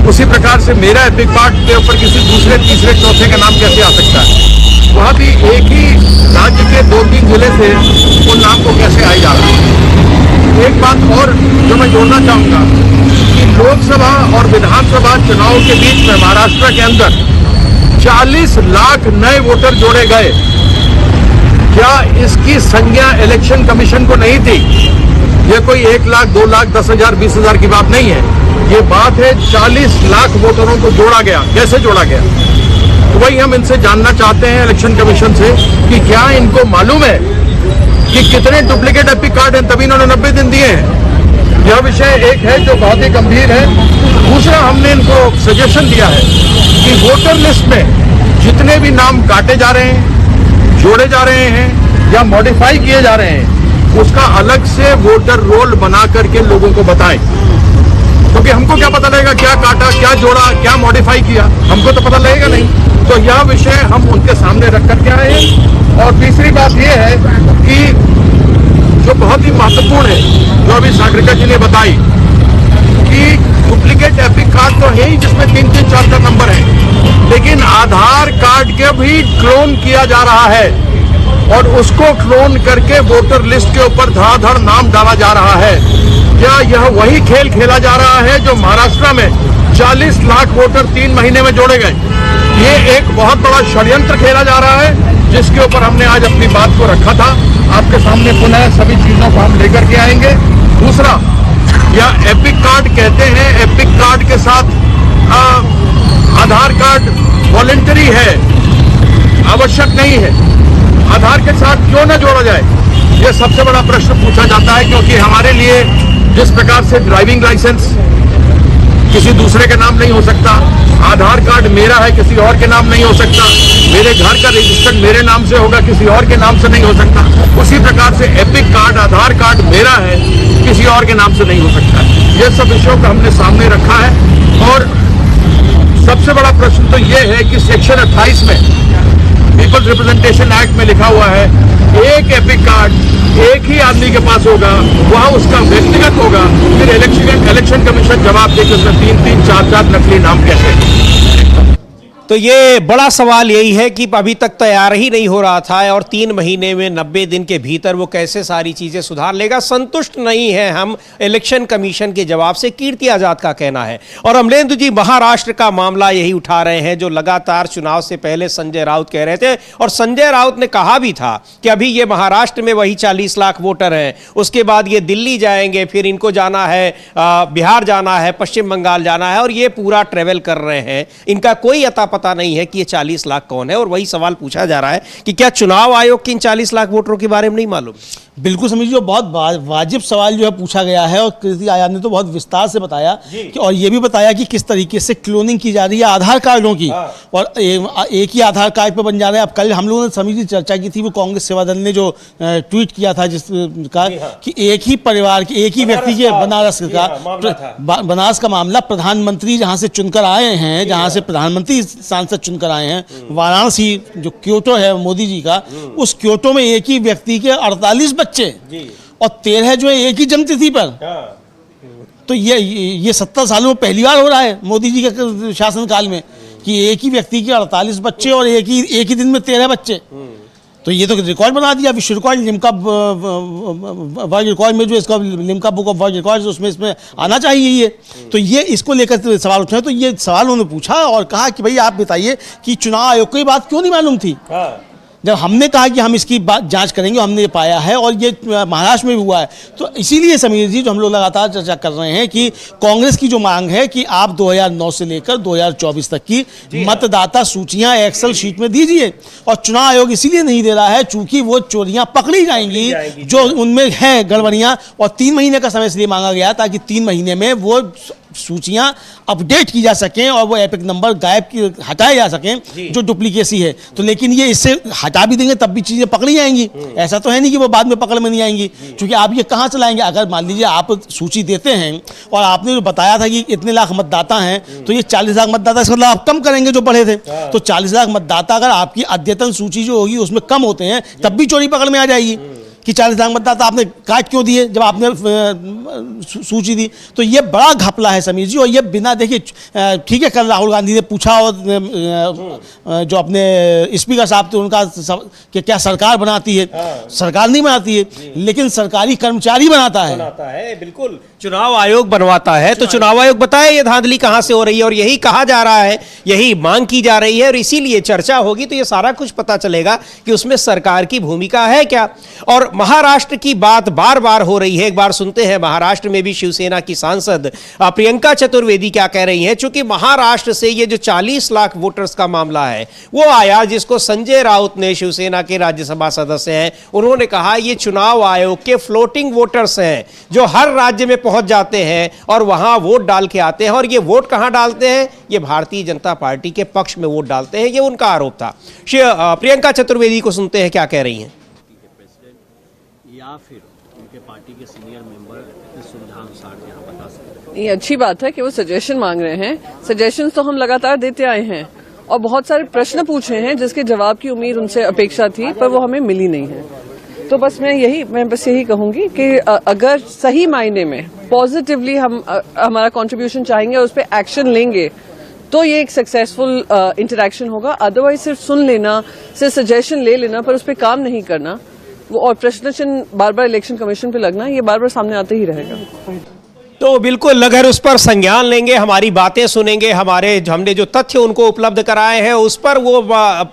S8: उसी प्रकार से मेरा एपिक कार्ड के ऊपर किसी दूसरे, तीसरे, चौथे का नाम कैसे आ सकता है? वह भी एक ही राज्य के 2-3 जिले से उन नाम को कैसे आई जा रहा है? एक बात और जो मैं जोड़ना चाहूंगा कि लोकसभा और विधानसभा चुनाव के बीच में महाराष्ट्र के अंदर 40 लाख नए वोटर जोड़े गए। क्या इसकी संज्ञा इलेक्शन कमीशन को नहीं थी? ये कोई 1 लाख, 2 लाख, 10 हजार, 20 हजार की बात नहीं है। ये बात है 40 लाख वोटरों को जोड़ा गया। कैसे जोड़ा गया? तो वही हम इनसे जानना चाहते हैं इलेक्शन कमीशन से कि क्या इनको मालूम है कि कितने डुप्लीकेट एपिक कार्ड हैं, तभी इन्होंने 90 दिन दिए हैं। यह विषय एक है जो बहुत ही गंभीर है। दूसरा, हमने इनको सजेशन दिया है कि वोटर लिस्ट में जितने भी नाम काटे जा रहे हैं, जोड़े जा रहे हैं, या मॉडिफाई किए जा रहे हैं उसका अलग से वोटर रोल बना करके लोगों को बताएं, क्योंकि हमको क्या पता लगेगा क्या काटा, क्या जोड़ा, क्या मॉडिफाई किया, हमको तो पता लगेगा नहीं। तो यह विषय हम उनके सामने रख करके आए हैं। और तीसरी बात यह है कि जो बहुत ही महत्वपूर्ण है, जो अभी सागरिका जी ने बताई कि डुप्लीकेट एपिक कार्ड तो है ही जिसमें 3-3, 4-4 नंबर है, लेकिन आधार कार्ड के भी क्लोन किया जा रहा है और उसको क्लोन करके वोटर लिस्ट के ऊपर धड़ाधड़ नाम डाला जा रहा है। क्या यह वही खेल खेला जा रहा है जो महाराष्ट्र में 40 लाख वोटर 3 महीने में जोड़े गए? ये एक बहुत बड़ा षड्यंत्र खेला जा रहा है, जिसके ऊपर हमने आज अपनी बात को रखा था। आपके सामने पुनः सभी चीजों को हम लेकर के आएंगे। दूसरा, यह एपिक कार्ड कहते हैं, एपिक कार्ड के साथ आधार कार्ड वॉलेंटरी है, आवश्यक नहीं है। आधार के साथ क्यों न जोड़ा जाए, यह सबसे बड़ा प्रश्न पूछा जाता है। क्योंकि हमारे लिए जिस प्रकार से ड्राइविंग लाइसेंस किसी दूसरे के नाम नहीं हो सकता, आधार कार्ड मेरा है किसी और के नाम नहीं हो सकता, मेरे घर का रजिस्टर्ड मेरे नाम से होगा किसी और के नाम से नहीं हो सकता, उसी प्रकार से एपिक कार्ड, आधार कार्ड मेरा है किसी और के नाम से नहीं हो सकता। ये सब विषयों को हमने सामने रखा है। और सबसे बड़ा प्रश्न तो ये है कि सेक्शन 28 में पीपल्स रिप्रेजेंटेशन एक्ट में लिखा हुआ है एक एपिक कार्ड एक ही आदमी के पास होगा, वह उसका व्यक्तिगत होगा। फिर इलेक्शन कमीशन जवाब दे कि उसमें 3-3, 4-4 नकली नाम कैसे हैं।
S1: तो ये बड़ा सवाल यही है कि अभी तक तैयार ही नहीं हो रहा था और 3 महीने में 90 दिन के भीतर वो कैसे सारी चीजें सुधार लेगा। संतुष्ट नहीं है हम इलेक्शन कमीशन के जवाब से, कीर्ति आजाद का कहना है। और अमलेंदु जी महाराष्ट्र का मामला यही उठा रहे हैं, जो लगातार चुनाव से पहले संजय राउत कह रहे थे। और संजय राउत ने कहा भी था कि अभी ये महाराष्ट्र में वही 40 लाख वोटर हैं, उसके बाद ये दिल्ली जाएंगे, फिर इनको जाना है बिहार जाना है, पश्चिम बंगाल जाना है, और ये पूरा ट्रेवल कर रहे हैं। इनका कोई अता पता नहीं है कि ये 40 लाख कौन है। और वही सवाल पूछा जा रहा है कि क्या चुनाव आयोग की इन 40 लाख वोटरों के बारे में नहीं मालूम?
S4: बिल्कुल समीर जी, बहुत वाजिब सवाल जो है पूछा गया है और कीर्ति आजाद ने तो बहुत विस्तार से बताया कि, और ये भी बताया कि किस तरीके से क्लोनिंग की जा रही है आधार कार्डों की। और एक ही आधार कार्ड पर बन जा रहे हैं। अब कल हम लोगों ने समीर जी चर्चा की थी, वो कांग्रेस सेवा दल ने जो ट्वीट किया था जिसका कि एक ही परिवार के एक ही व्यक्ति के बनारस का मामला, प्रधानमंत्री जहाँ से चुनकर आए हैं, जहाँ से प्रधानमंत्री सांसद चुनकर आए हैं, वाराणसी जो क्योटो है मोदी जी का, उस क्योटो में एक ही व्यक्ति के 48 बच्चे और 13 जो है एक ही जन्मतिथि पर। तो ये 70 सालों में पहली बार हो रहा है मोदी जी के शासनकाल में कि एक ही व्यक्ति के 48 बच्चे और एक ही दिन में 13 बच्चे। तो ये तो रिकॉर्ड बना दिया, विश्व रिकॉर्ड, लिम्का वर्ल्ड रिकॉर्ड में जो इसका Limca book of world record उसमें इसमें आना चाहिए ये। तो ये इसको लेकर सवाल उठे, तो ये सवाल उन्होंने पूछा और कहा कि भाई आप बताइए कि चुनाव आयोग को ये बात क्यों नहीं मालूम थी। जब हमने कहा कि हम इसकी बात जांच करेंगे, हमने ये पाया है और ये महाराष्ट्र में भी हुआ है। तो इसीलिए समीर जी, जो हम लोग लगातार चर्चा कर रहे हैं कि कांग्रेस की जो मांग है कि आप 2009 से लेकर 2024 तक की मतदाता सूचियां एक्सेल शीट में दीजिए, और चुनाव आयोग इसीलिए नहीं दे रहा है चूंकि वो चोरियां पकड़ी जाएंगी जो उनमें है गड़बड़ियां। और 3 महीने का समय इसलिए मांगा गया ताकि 3 महीने में वो सूचियां अपडेट की जा सकें और वो एपिक नंबर हटाए जा सकें जो डुप्लीकेसी है। तो लेकिन ये इससे हटा भी देंगे तब भी चीजें पकड़ी जाएंगी। ऐसा तो है नहीं कि वो बाद में पकड़ में नहीं आएंगी, क्योंकि आप ये कहाँ से लाएंगे? अगर मान लीजिए आप सूची देते हैं और आपने जो बताया था कि इतने लाख मतदाता हैं, तो ये 40 लाख मतदाता इसका मतलब आप कम करेंगे जो बढ़े थे। तो 40 लाख मतदाता अगर आपकी अद्यतन सूची जो होगी उसमें कम होते हैं, तब भी चोरी पकड़ में आ जाएगी कि 40 लाख मतदाता आपने काट क्यों दिए जब आपने सूची दी। तो ये बड़ा घपला है समीर जी। और ये बिना देखिए, ठीक है, कल राहुल गांधी ने पूछा और जो अपने स्पीकर साहब थे उनका कि क्या सरकार बनाती है? सरकार नहीं बनाती है, लेकिन सरकारी कर्मचारी बनाता है।
S1: बिल्कुल, चुनाव आयोग बनवाता है। तो चुनाव आयोग बताए ये धांधली कहां से हो रही है, और यही कहा जा रहा है, यही मांग की जा रही है, और इसीलिए चर्चा होगी तो ये सारा कुछ पता चलेगा कि उसमें सरकार की भूमिका है क्या। और महाराष्ट्र की बात बार बार हो रही है, एक बार सुनते हैं महाराष्ट्र में भी शिवसेना की सांसद प्रियंका चतुर्वेदी क्या कह रही हैं। चूंकि महाराष्ट्र से ये जो 40 लाख वोटर्स का मामला है वो आया, जिसको संजय राउत ने, शिवसेना के राज्यसभा सदस्य हैं, उन्होंने कहा ये चुनाव आयोग के फ्लोटिंग वोटर्स हैं जो हर राज्य में पहुंच जाते हैं और वहां वोट डाल के आते हैं। और ये वोट कहां डालते हैं? ये भारतीय जनता पार्टी के पक्ष में वोट डालते हैं, ये उनका आरोप था। प्रियंका चतुर्वेदी को सुनते हैं क्या कह रही हैं।
S9: या फिर उनके पार्टी के सीनियर मेंबर इस सुविधानुसार यहाँ बता सकते हैं?
S10: ये अच्छी बात है कि वो सजेशन मांग रहे हैं। सजेशंस तो हम लगातार देते आए हैं और बहुत सारे प्रश्न पूछे हैं जिसके जवाब की उम्मीद उनसे अपेक्षा थी, पर वो हमें मिली नहीं है। तो बस मैं यही कहूंगी कि अगर सही मायने में पॉजिटिवली हम हमारा कंट्रीब्यूशन चाहेंगे और उस पर एक्शन लेंगे तो ये एक सक्सेसफुल इंटरैक्शन होगा। अदरवाइज सिर्फ सुन लेना, सिर्फ सजेशन ले लेना पर उस पर काम नहीं करना, वो और प्रश्न चिन्ह बार बार इलेक्शन कमीशन पे लगना, ये बार बार सामने आते ही रहेगा।
S1: तो बिल्कुल अगर उस पर संज्ञान लेंगे, हमारी बातें सुनेंगे, हमने जो तथ्य उनको उपलब्ध कराए हैं उस पर वो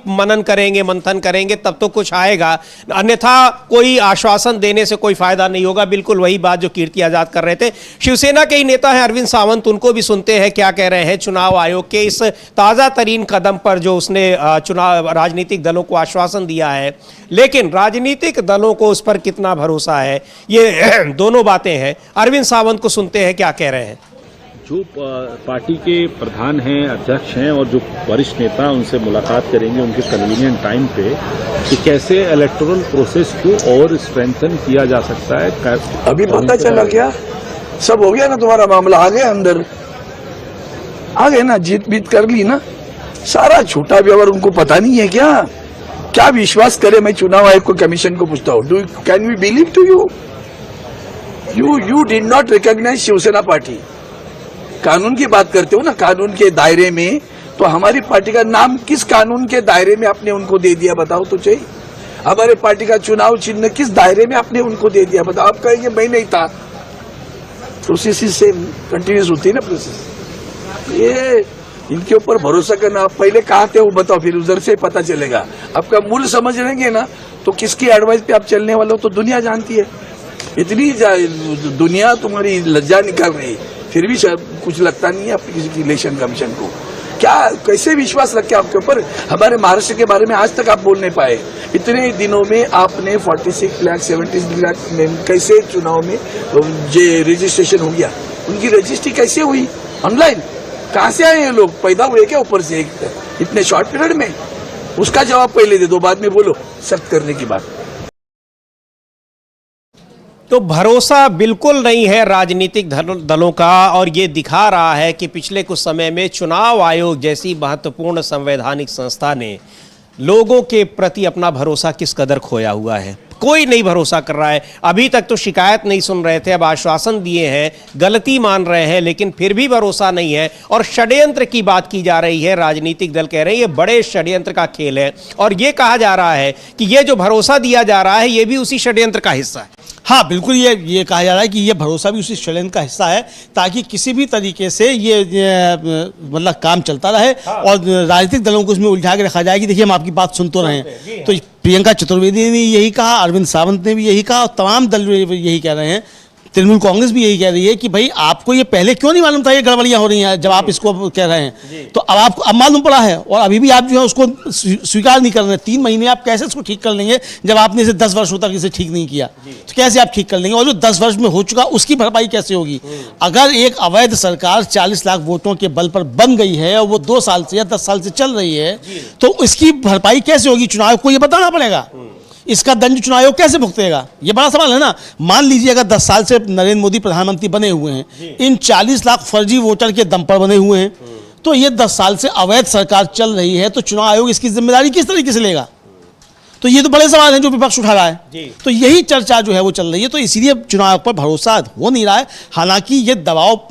S1: मनन करेंगे, मंथन करेंगे, तब तो कुछ आएगा। अन्यथा कोई आश्वासन देने से कोई फायदा नहीं होगा। बिल्कुल वही बात जो कीर्ति आजाद कर रहे थे। शिवसेना के ही नेता हैं अरविंद सावंत, उनको भी सुनते हैं क्या कह रहे हैं चुनाव आयोग के इस ताज़ा तरीन कदम पर जो उसने चुनाव राजनीतिक दलों को आश्वासन दिया है, लेकिन राजनीतिक दलों को उस पर कितना भरोसा है, ये दोनों बातें हैं। अरविंद सावंत को सुनते हैं क्या कह रहे हैं।
S2: जो पार्टी के प्रधान हैं, अध्यक्ष हैं और जो वरिष्ठ नेता उनसे मुलाकात करेंगे उनके कन्वीनियंट टाइम पे कि कैसे इलेक्टोरल प्रोसेस को और स्ट्रेंथन किया जा सकता है।
S11: अभी पता चला क्या? सब हो गया ना, तुम्हारा मामला आ गया अंदर, आ गए ना, जीत बीत कर ली ना, सारा झूठा व्यवहार उनको पता नहीं है क्या? क्या विश्वास करे? मैं चुनाव आयोग को, कमीशन को पूछता हूँ, can we believe to you? You did not recognize Shiv Sena party. कानून की बात करते हो ना, कानून के दायरे में, तो हमारी पार्टी का नाम किस कानून के दायरे में आपने उनको दे दिया बताओ तो चाहिए। हमारे पार्टी का चुनाव चिन्ह किस दायरे में आपने उनको दे दिया बताओ। आप कहेंगे मैं नहीं था, प्रोसेस सेम कंटिन्यूस होती है ना प्रोसेस। ये इनके ऊपर भरोसा करना। आप पहले कहाँ थे वो बताओ, फिर उधर से पता चलेगा। आपका मूल समझ लेंगे ना तो किसकी एडवाइस पे आप चलने वाले हो तो दुनिया जानती है। इतनी दुनिया तुम्हारी लज्जा निकाल रही है, फिर भी कुछ लगता नहीं है आपकी किसी की इलेक्शन कमीशन को। क्या कैसे विश्वास रखे आपके ऊपर? हमारे महाराष्ट्र के बारे में आज तक आप बोल नहीं पाए। इतने दिनों में आपने 46 लाख 70 लाख में कैसे चुनाव में रजिस्ट्रेशन हो गया? उनकी रजिस्ट्री कैसे हुई? ऑनलाइन कहाँ से आए ये लोग? पैदा हुए क्या ऊपर से इतने शॉर्ट पीरियड में? उसका जवाब पहले दे दो, बाद में बोलो सख्त करने की बात।
S1: तो भरोसा बिल्कुल नहीं है राजनीतिक दलों का, और ये दिखा रहा है कि पिछले कुछ समय में चुनाव आयोग जैसी महत्वपूर्ण संवैधानिक संस्था ने लोगों के प्रति अपना भरोसा किस कदर खोया हुआ है। कोई नहीं भरोसा कर रहा है। अभी तक तो शिकायत नहीं सुन रहे थे, अब आश्वासन दिए हैं, गलती मान रहे हैं, लेकिन फिर भी भरोसा नहीं है। और षड्यंत्र की बात की जा रही है, राजनीतिक दल कह रहे हैं ये बड़े षड्यंत्र का खेल है, और ये कहा जा रहा है कि ये जो भरोसा दिया जा रहा है ये भी उसी षड्यंत्र का हिस्सा है।
S4: हाँ बिल्कुल, ये कहा जा रहा है कि ये भरोसा भी उसी षड्यंत्र का हिस्सा है, ताकि किसी भी तरीके से ये मतलब काम चलता रहे। हाँ। और राजनीतिक दलों को इसमें उलझा के रखा जाए कि देखिए हम आपकी बात सुन तो रहे हैं। तो प्रियंका चतुर्वेदी ने यही कहा, अरविंद सावंत ने भी यही कहा, और तमाम दल यही कह रहे हैं। तृणमूल कांग्रेस भी यही कह रही है कि भाई आपको ये पहले क्यों नहीं मालूम था ये गड़बड़ियां हो रही हैं, जब आप इसको कह रहे हैं तो अब आपको अब मालूम पड़ा है, और अभी भी आप जो है उसको स्वीकार नहीं कर रहे हैं। 3 महीने आप कैसे इसको ठीक कर लेंगे जब आपने इसे 10 वर्षों तक इसे ठीक नहीं किया? तो कैसे आप ठीक कर लेंगे? और जो 10 वर्ष में हो चुका उसकी भरपाई कैसे होगी? अगर एक अवैध सरकार 40 लाख वोटों के बल पर बन गई है और वो 2 साल से या 10 साल से चल रही है, तो इसकी भरपाई कैसे होगी? चुनाव को ये बताना पड़ेगा। इसका दंड चुनाव आयोग कैसे भुगतेगा? ये बड़ा सवाल है ना। मान लीजिए अगर 10 साल से नरेंद्र मोदी प्रधानमंत्री बने हुए हैं, इन 40 लाख फर्जी वोटर के दम पर बने हुए हैं, तो ये 10 साल से अवैध सरकार चल रही है, तो चुनाव आयोग इसकी जिम्मेदारी किस तरीके से लेगा? तो ये तो बड़े सवाल हैं जो विपक्ष उठा रहा है। तो यही चर्चा जो है वो चल रही है। तो इसीलिए चुनाव आयोग पर भरोसा हो नहीं रहा है। हालांकि ये दबाव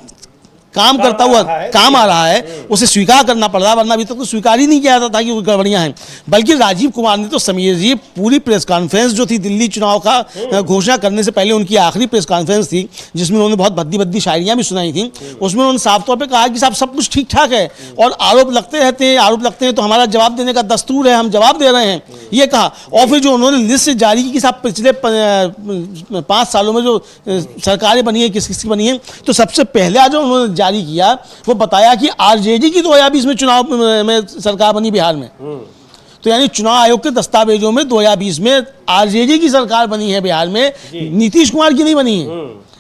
S4: काम करता हुआ काम आ रहा है, उसे स्वीकार करना पड़ रहा है, वरना अभी तक तो स्वीकार ही नहीं किया जाता था कि गड़बड़ियां हैं। बल्कि राजीव कुमार ने तो, समीर जी, पूरी प्रेस कॉन्फ्रेंस जो थी दिल्ली चुनाव का घोषणा करने से पहले, उनकी आखिरी प्रेस कॉन्फ्रेंस थी जिसमें उन्होंने बहुत भद्दी शायरियां भी सुनाई थी, उसमें उन्होंने साफ तौर पर कहा कि साहब सब कुछ ठीक ठाक है और आरोप लगते हैं तो हमारा जवाब देने का दस्तूर है, हम जवाब दे रहे हैं, ये कहा। और फिर जो उन्होंने लिस्ट जारी की कि साहब पिछले 5 सालों में जो सरकारें बनी है किस किसकी बनी है, तो सबसे पहले जो उन्होंने जारी किया वो बताया कि आरजेडी की 2020 में चुनाव में सरकार बनी बिहार में। तो यानी चुनाव आयोग के दस्तावेजों में 2020 में आरजेडी की सरकार बनी है बिहार में, नीतीश कुमार की नहीं बनी है।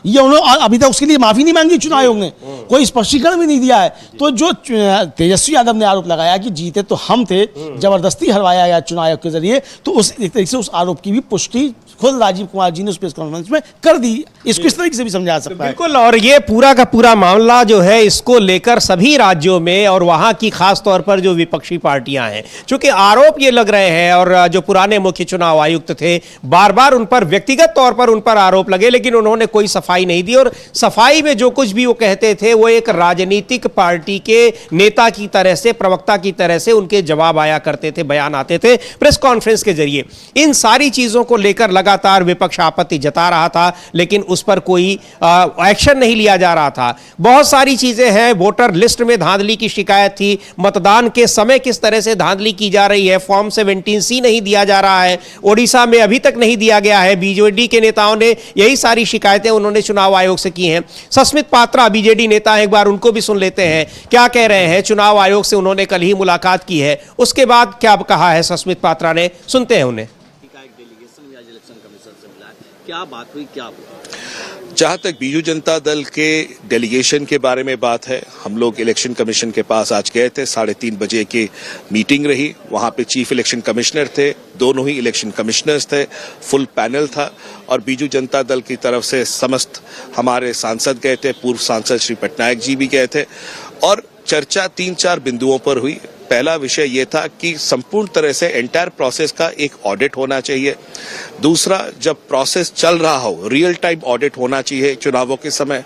S4: ये उन्होंने अभी तक उसके लिए माफी नहीं मांगी चुनाव आयोग ने, कोई स्पष्टीकरण भी नहीं दिया है। तो जो तेजस्वी यादव ने आरोप लगाया कि जीते तो हम थे, जबरदस्ती हरवाया गया चुनाव आयोग के जरिए, तो उस एक तरीके से उस आरोप की भी पुष्टि खुद राजीव कुमार जी ने उस प्रेस कॉन्फ्रेंस में कर दी। इसको इस तरीके से भी समझा सकता है।
S1: बिल्कुल, और ये पूरा का पूरा मामला जो है इसको लेकर सभी राज्यों में और वहां की खास तौर पर जो विपक्षी पार्टियां हैं, चूंकि आरोप ये लग रहे हैं, और जो पुराने मुख्य चुनाव आयुक्त थे बार बार उन पर व्यक्तिगत तौर पर उन पर आरोप लगे, लेकिन उन्होंने कोई सफाई नहीं दी, और सफाई में जो कुछ भी वो कहते थे वो एक राजनीतिक पार्टी के नेता की तरह से, प्रवक्ता की तरह से उनके जवाब आया करते थे, बयान आते थे प्रेस कॉन्फ्रेंस के जरिए। इन सारी चीजों को लेकर लगातार विपक्ष आपत्ति जता रहा था, लेकिन उस पर कोई एक्शन नहीं लिया जा रहा था। बहुत सारी चीजें हैं, वोटर लिस्ट में धांधली की शिकायत थी, मतदान के समय किस तरह से धांधली की जा रही है, फॉर्म 17C नहीं दिया जा रहा है, ओडिशा में अभी तक नहीं दिया गया है। बीजेडी के नेताओं ने यही सारी शिकायतें उन्होंने चुनाव आयोग से की हैं। सस्मित पात्रा बीजेडी नेता, एक बार उनको भी सुन लेते हैं, क्या कह रहे हैं। चुनाव आयोग से उन्होंने कल ही मुलाकात की है, उसके बाद क्या कहा है सस्मित पात्रा ने, सुनते हैं उन्हें।
S9: क्या बात हुई, क्या हुआ?
S12: जहां तक बीजू जनता दल के डेलीगेशन के बारे में बात है, हम लोग इलेक्शन कमीशन के पास आज गए थे, 3:30 बजे की मीटिंग रही। वहां पे चीफ इलेक्शन कमिश्नर थे, दोनों ही इलेक्शन कमिश्नर्स थे, फुल पैनल था, और बीजू जनता दल की तरफ से समस्त हमारे सांसद गए थे, पूर्व सांसद श्री पटनायक जी भी गए थे, और चर्चा 3-4 बिंदुओं पर हुई। पहला विषय यह था कि संपूर्ण तरह से एंटायर प्रोसेस का एक ऑडिट होना चाहिए। दूसरा, जब प्रोसेस चल रहा हो रियल टाइम ऑडिट होना चाहिए चुनावों के समय।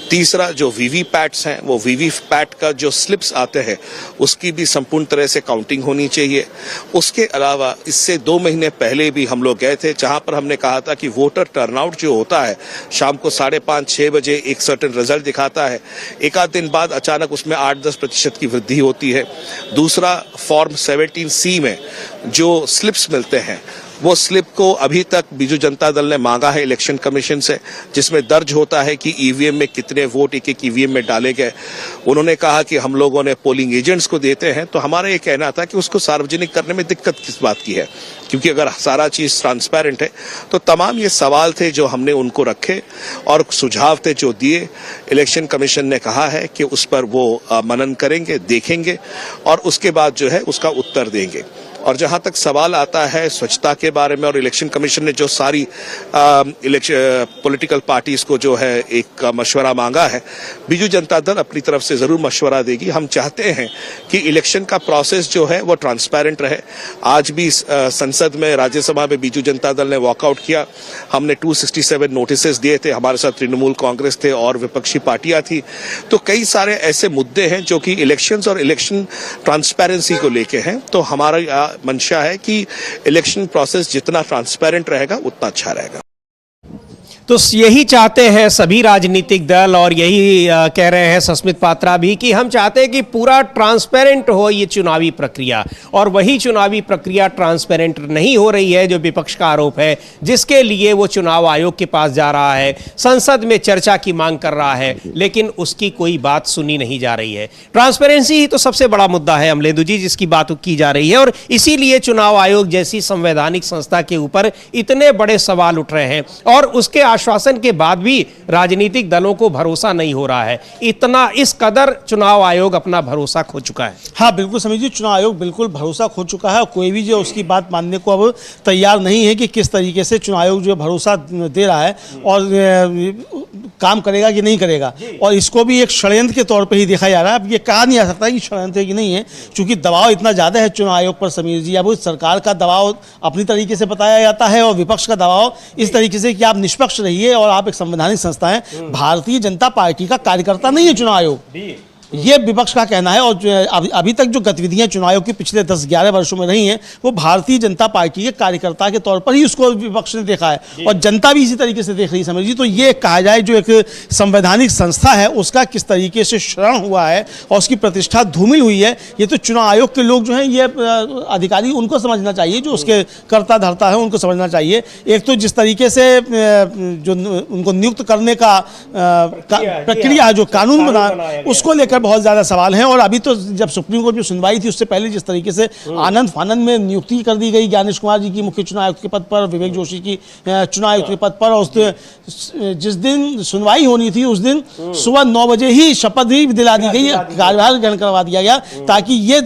S12: तीसरा, जो वीवीपैट्स हैं, वो वीवीपैट का जो स्लिप्स आते हैं उसकी भी संपूर्ण तरह से काउंटिंग होनी चाहिए। उसके अलावा इससे 2 महीने पहले भी हम लोग गए थे, जहां पर हमने कहा था कि वोटर टर्नआउट जो होता है शाम को 5:30-6 बजे एक सर्टेन रिजल्ट दिखाता है, एक आध दिन बाद अचानक उसमें 8-10% की वृद्धि होती है। दूसरा, फॉर्म 17C में जो स्लिप्स मिलते हैं, वो स्लिप को अभी तक बीजू जनता दल ने मांगा है इलेक्शन कमीशन से, जिसमें दर्ज होता है कि ईवीएम में कितने वोट एक ईवीएम में डाले गए। उन्होंने कहा कि हम लोगों ने पोलिंग एजेंट्स को देते हैं, तो हमारा ये कहना था कि उसको सार्वजनिक करने में दिक्कत किस बात की है, क्योंकि अगर सारा चीज ट्रांसपेरेंट है तो तमाम ये सवाल थे जो हमने उनको रखे और सुझाव थे जो दिए। इलेक्शन कमीशन ने कहा है कि उस पर वो मनन करेंगे, देखेंगे और उसके बाद जो है उसका उत्तर देंगे। और जहां तक सवाल आता है स्वच्छता के बारे में, और इलेक्शन कमीशन ने जो सारी पॉलिटिकल पार्टीज को जो है एक मशवरा मांगा है, बीजू जनता दल अपनी तरफ से जरूर मशवरा देगी। हम चाहते हैं कि इलेक्शन का प्रोसेस जो है वो ट्रांसपेरेंट रहे। आज भी संसद में, राज्यसभा में बीजू जनता दल ने वॉकआउट किया। हमने 267 नोटिसेस दिए थे, हमारे साथ तृणमूल कांग्रेस थे और विपक्षी पार्टियां थी। तो कई सारे ऐसे मुद्दे हैं जो कि इलेक्शंस और इलेक्शन ट्रांसपेरेंसी को लेके हैं। तो हमारा मंशा है कि इलेक्शन प्रोसेस जितना ट्रांसपेरेंट रहेगा उतना अच्छा रहेगा।
S1: तो यही चाहते हैं सभी राजनीतिक दल, और यही कह रहे हैं सस्मित पात्रा भी कि हम चाहते हैं कि पूरा ट्रांसपेरेंट हो ये चुनावी प्रक्रिया, और वही चुनावी प्रक्रिया ट्रांसपेरेंट नहीं हो रही है जो विपक्ष का आरोप है, जिसके लिए वो चुनाव आयोग के पास जा रहा है, संसद में चर्चा की मांग कर रहा है, लेकिन उसकी कोई बात सुनी नहीं जा रही है। ट्रांसपेरेंसी ही तो सबसे बड़ा मुद्दा है अमलेंदु जी, जिसकी बात की जा रही है, और इसीलिए चुनाव आयोग जैसी संवैधानिक संस्था के ऊपर इतने बड़े सवाल उठ रहे हैं, और उसके आश्वासन के बाद भी राजनीतिक दलों को भरोसा नहीं हो रहा है। इतना इस कदर चुनाव आयोग अपना भरोसा खो चुका है।
S4: हाँ बिल्कुल समीर जी, चुनाव आयोग बिल्कुल भरोसा खो चुका है, और कोई भी जो उसकी बात मानने को अब तैयार नहीं है कि किस तरीके से चुनाव आयोग जो भरोसा दे रहा है और काम करेगा कि नहीं करेगा। और इसको भी एक षड्यंत्र के तौर पे ही देखा जा रहा है। अब ये कहा नहीं जा सकता कि षड्यंत्र है कि नहीं है, क्योंकि दबाव इतना ज़्यादा है चुनाव आयोग पर समीर जी। अब सरकार का दबाव अपनी तरीके से बताया जाता है और विपक्ष का दबाव इस तरीके से कि आप निष्पक्ष रहिए और आप एक संवैधानिक संस्था हैं। भारतीय जनता पार्टी का कार्यकर्ता नहीं है चुनाव आयोग, ये विपक्ष का कहना है। और अभी तक जो गतिविधियां चुनाव आयोग की पिछले 10-11 वर्षों में रही हैं, वो भारतीय जनता पार्टी के कार्यकर्ता के तौर पर ही उसको विपक्ष ने देखा है, और जनता भी इसी तरीके से देख रही है समझ जी। तो ये कहा जाए जो एक संवैधानिक संस्था है उसका किस तरीके से क्षरण हुआ है और उसकी प्रतिष्ठा धूमिल हुई है, ये तो चुनाव आयोग के लोग जो हैं, ये अधिकारी, उनको समझना चाहिए, जो उसके कर्ता धर्ता है उनको समझना चाहिए। एक तो जिस तरीके से जो उनको नियुक्त करने का प्रक्रिया है, जो कानून बना, उसको लेकर लेकर बहुत ज़्यादा सवाल हैं। और अभी तो जब सुप्रीम कोर्ट में सुनवाई थी उससे पहले जिस तरीके से आनंद फानंद में नियुक्ति कर दी गई ज्ञानेश कुमार जी की मुख्य चुनाव आयुक्त के पद पर, विवेक जोशी की चुनाव आयुक्त के पद पर, और जिस दिन सुनवाई होनी थी उस दिन सुबह 9 बजे ही शपथ भी दिला दी गई, कार्यभार ग्रहण करवा दिया गया, ताकि ये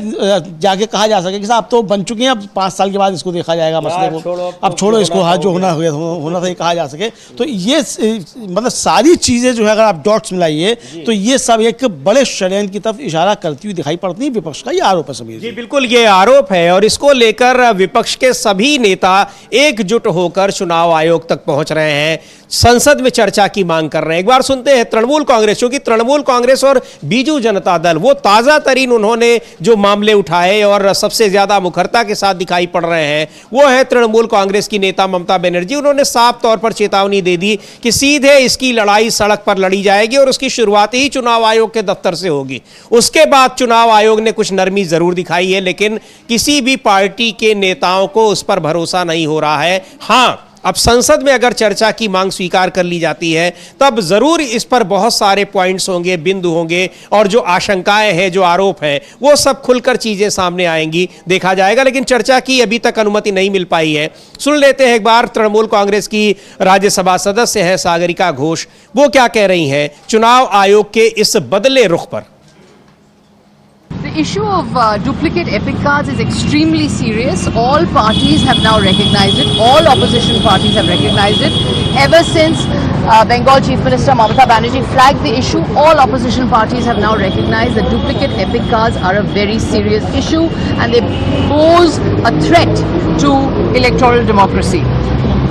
S4: जाके कहा जा सके कि साहब तो बन चुके हैं, अब 5 साल के बाद इसको देखा जाएगा मसले को, अब छोड़ो इसको, हाँ जो होना था ये कहा जा सके। तो ये मतलब सारी चीजें जो है अगर आप डॉट्स मिलाइए तो ये सब एक बड़े षड्यंत्र की तरफ इशारा करती हुई दिखाई पड़ती है। विपक्ष का ये आरोप है समीर जी।
S1: बिल्कुल ये आरोप है और इसको लेकर विपक्ष के सभी नेता एकजुट होकर चुनाव आयोग तक पहुंच रहे हैं, संसद में चर्चा की मांग कर रहे हैं। एक बार सुनते हैं तृणमूल कांग्रेस, क्योंकि तृणमूल कांग्रेस और बीजू जनता दल वो ताजा तरीन उन्होंने जो मामले उठाए और सबसे ज्यादा मुखरता के साथ दिखाई पड़ रहे हैं वो है तृणमूल कांग्रेस की नेता ममता बनर्जी। उन्होंने साफ तौर पर चेतावनी दे दी कि सीधे इसकी लड़ाई सड़क पर लड़ी जाएगी और उसकी शुरुआत ही चुनाव आयोग के दफ्तर से होगी। उसके बाद चुनाव आयोग ने कुछ नरमी जरूर दिखाई है, लेकिन किसी भी पार्टी के नेताओं को उस पर भरोसा नहीं हो रहा है। हाँ, अब संसद में अगर चर्चा की मांग स्वीकार कर ली जाती है तब जरूर इस पर बहुत सारे पॉइंट्स होंगे, बिंदु होंगे, और जो आशंकाएं हैं, जो आरोप है, वो सब खुलकर चीजें सामने आएंगी, देखा जाएगा। लेकिन चर्चा की अभी तक अनुमति नहीं मिल पाई है। सुन लेते हैं एक बार तृणमूल कांग्रेस की राज्यसभा सदस्य है सागरिका घोष, वो क्या कह रही हैं चुनाव आयोग के इस बदले रुख पर।
S13: The issue of duplicate epic cards is extremely serious. All parties have now recognized it. All opposition parties have recognized it. Ever since Bengal Chief Minister Mamata Banerjee flagged the issue, all opposition parties have now recognized that duplicate epic cards are a very serious issue and they pose a threat to electoral democracy.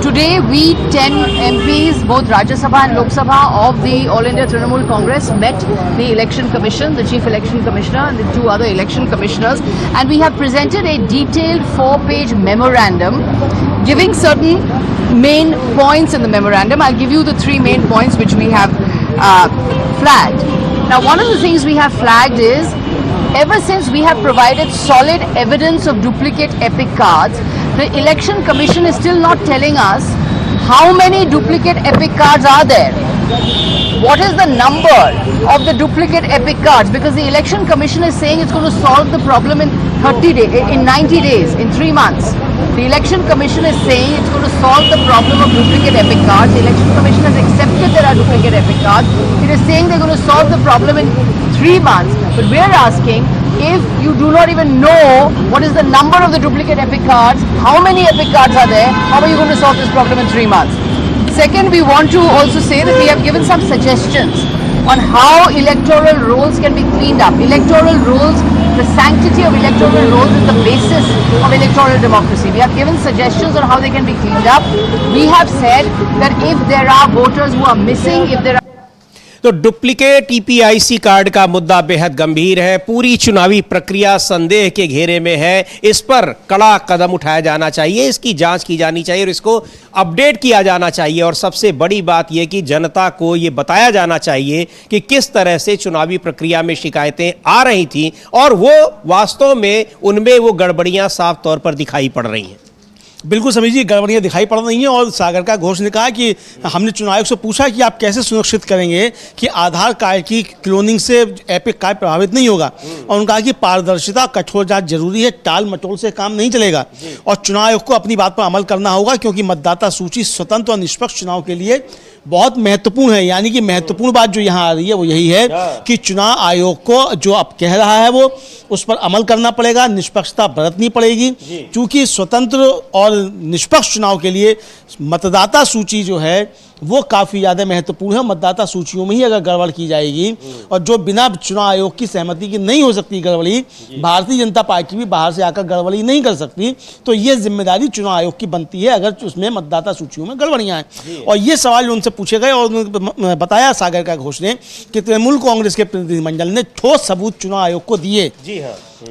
S13: Today, we 10 MPs, both Rajya Sabha and Lok Sabha of the All India Trinamool Congress, met the Election Commission, the Chief Election Commissioner and the 2 other election commissioners, and we have presented a detailed 4-page memorandum giving certain main points in the memorandum. I'll give you the 3 main points which we have flagged. Now, one of the things we have flagged is, ever since we have provided solid evidence of duplicate epic cards, the Election Commission is still not telling us how many duplicate epic cards are there. What is the number of the duplicate epic cards? Because the Election Commission is saying it's going to solve the problem in 30 days, in 90 days, in 3 months. The Election Commission is saying it's going to solve the problem of duplicate epic cards. The Election Commission has accepted there are duplicate epic cards. It is saying they're going to solve the problem in 3 months. But we're asking, if you do not even know what is the number of the duplicate epic cards, how many epic cards are there, how are you going to solve this problem in 3 months? Second, we want to also say that we have given some suggestions on how electoral rolls can be cleaned up. Electoral rolls, the sanctity of electoral rolls is the basis of electoral democracy. We have given suggestions on how they can be cleaned up. We have said that if there are voters who are missing, if there are
S1: तो डुप्लीकेट ईपीआईसी कार्ड का मुद्दा बेहद गंभीर है, पूरी चुनावी प्रक्रिया संदेह के घेरे में है। इस पर कड़ा कदम उठाया जाना चाहिए, इसकी जांच की जानी चाहिए और इसको अपडेट किया जाना चाहिए। और सबसे बड़ी बात यह कि जनता को यह बताया जाना चाहिए कि किस तरह से चुनावी प्रक्रिया में शिकायतें आ रही थीं और वो वास्तव में उनमें वो गड़बड़ियां साफ तौर पर दिखाई पड़ रही हैं।
S4: बिल्कुल समीर जी, गड़बड़ियाँ दिखाई पड़ रही हैं। और सागरिका घोष ने कहा कि हमने चुनाव आयोग से पूछा कि आप कैसे सुनिश्चित करेंगे कि आधार कार्ड की क्लोनिंग से एपिक कार्ड प्रभावित नहीं होगा, और उन्होंने कहा कि पारदर्शिता, कठोर जांच जरूरी है, टाल मटोल से काम नहीं चलेगा और चुनाव आयोग को अपनी बात पर अमल करना होगा, क्योंकि मतदाता सूची स्वतंत्र और निष्पक्ष चुनाव के लिए बहुत महत्वपूर्ण है। यानी कि महत्वपूर्ण बात जो यहाँ आ रही है वो यही है कि चुनाव आयोग को जो अब कह रहा है वो उस पर अमल करना पड़ेगा, निष्पक्षता बरतनी पड़ेगी, क्योंकि स्वतंत्र और निष्पक्ष चुनाव के लिए मतदाता सूची जो है वो काफ़ी ज़्यादा महत्वपूर्ण है। मतदाता सूचियों में ही अगर गड़बड़ की जाएगी और जो बिना चुनाव आयोग की सहमति की नहीं हो सकती गड़बड़ी, भारतीय जनता पार्टी भी बाहर से आकर गड़बड़ी नहीं कर सकती, तो ये जिम्मेदारी चुनाव आयोग की बनती है अगर उसमें मतदाता सूचियों में गड़बड़ियाँ हैं। और ये सवाल उनसे पूछे गए और उन्होंने बताया सागरिका घोष ने कि तृणमूल कांग्रेस के प्रतिनिधिमंडल ने ठोस सबूत चुनाव आयोग को दिए।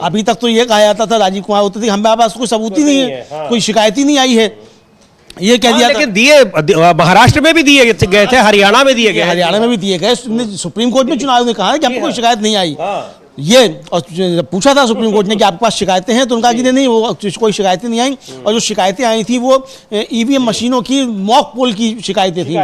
S4: अभी तक तो ये कहा जाता था राजीव कुमार उत्तर हमारे पास कोई सबूत ही नहीं है, कोई शिकायत ही नहीं आई है, ये कह दिया।
S1: लेकिन दिए महाराष्ट्र में भी दिए गए थे, हरियाणा में दिए गए,
S4: हरियाणा में भी दिए गए। सुप्रीम कोर्ट में चुनाव ने कहा कि हमको कोई शिकायत नहीं आई। ये और जब पूछा था सुप्रीम कोर्ट ने कि आपके पास शिकायतें हैं तो उनका कि नहीं, वो कोई शिकायतें नहीं आई, और जो शिकायतें आई थी वो ईवीएम मशीनों की मॉक पोल की शिकायतें थी।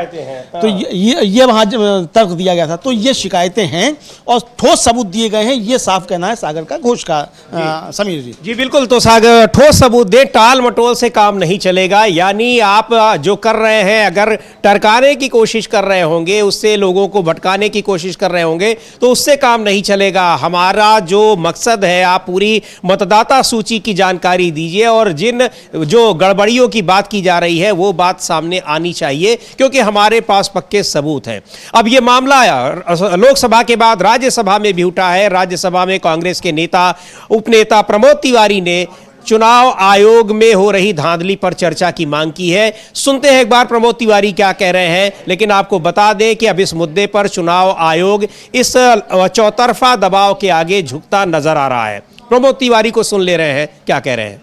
S4: तो ये वहाँ तर्क दिया गया था। तो ये शिकायतें हैं और ठोस सबूत दिए गए हैं, ये साफ कहना है सागर का घोष का। समीर जी
S1: जी बिल्कुल, तो सागर ठोस सबूत दे, टाल मटोल से काम नहीं चलेगा। यानी आप जो कर रहे हैं, अगर टरकाने की कोशिश कर रहे होंगे, उससे लोगों को भटकाने की कोशिश कर रहे होंगे, तो उससे काम नहीं चलेगा। हमारा जो मकसद है, आप पूरी मतदाता सूची की जानकारी दीजिए और जिन जो गड़बड़ियों की बात की जा रही है वो बात सामने आनी चाहिए, क्योंकि हमारे पास पक्के सबूत हैं। अब ये मामला लोकसभा के बाद राज्यसभा में भी उठा है। राज्यसभा में कांग्रेस के नेता उपनेता प्रमोद तिवारी ने चुनाव आयोग में हो रही धांधली पर चर्चा की मांग की है। सुनते हैं एक बार प्रमोद तिवारी क्या कह रहे हैं। लेकिन आपको बता दें कि अब इस मुद्दे पर चुनाव आयोग इस चौतरफा दबाव के आगे झुकता नजर आ रहा है। प्रमोद तिवारी को सुन ले रहे हैं, क्या कह रहे हैं।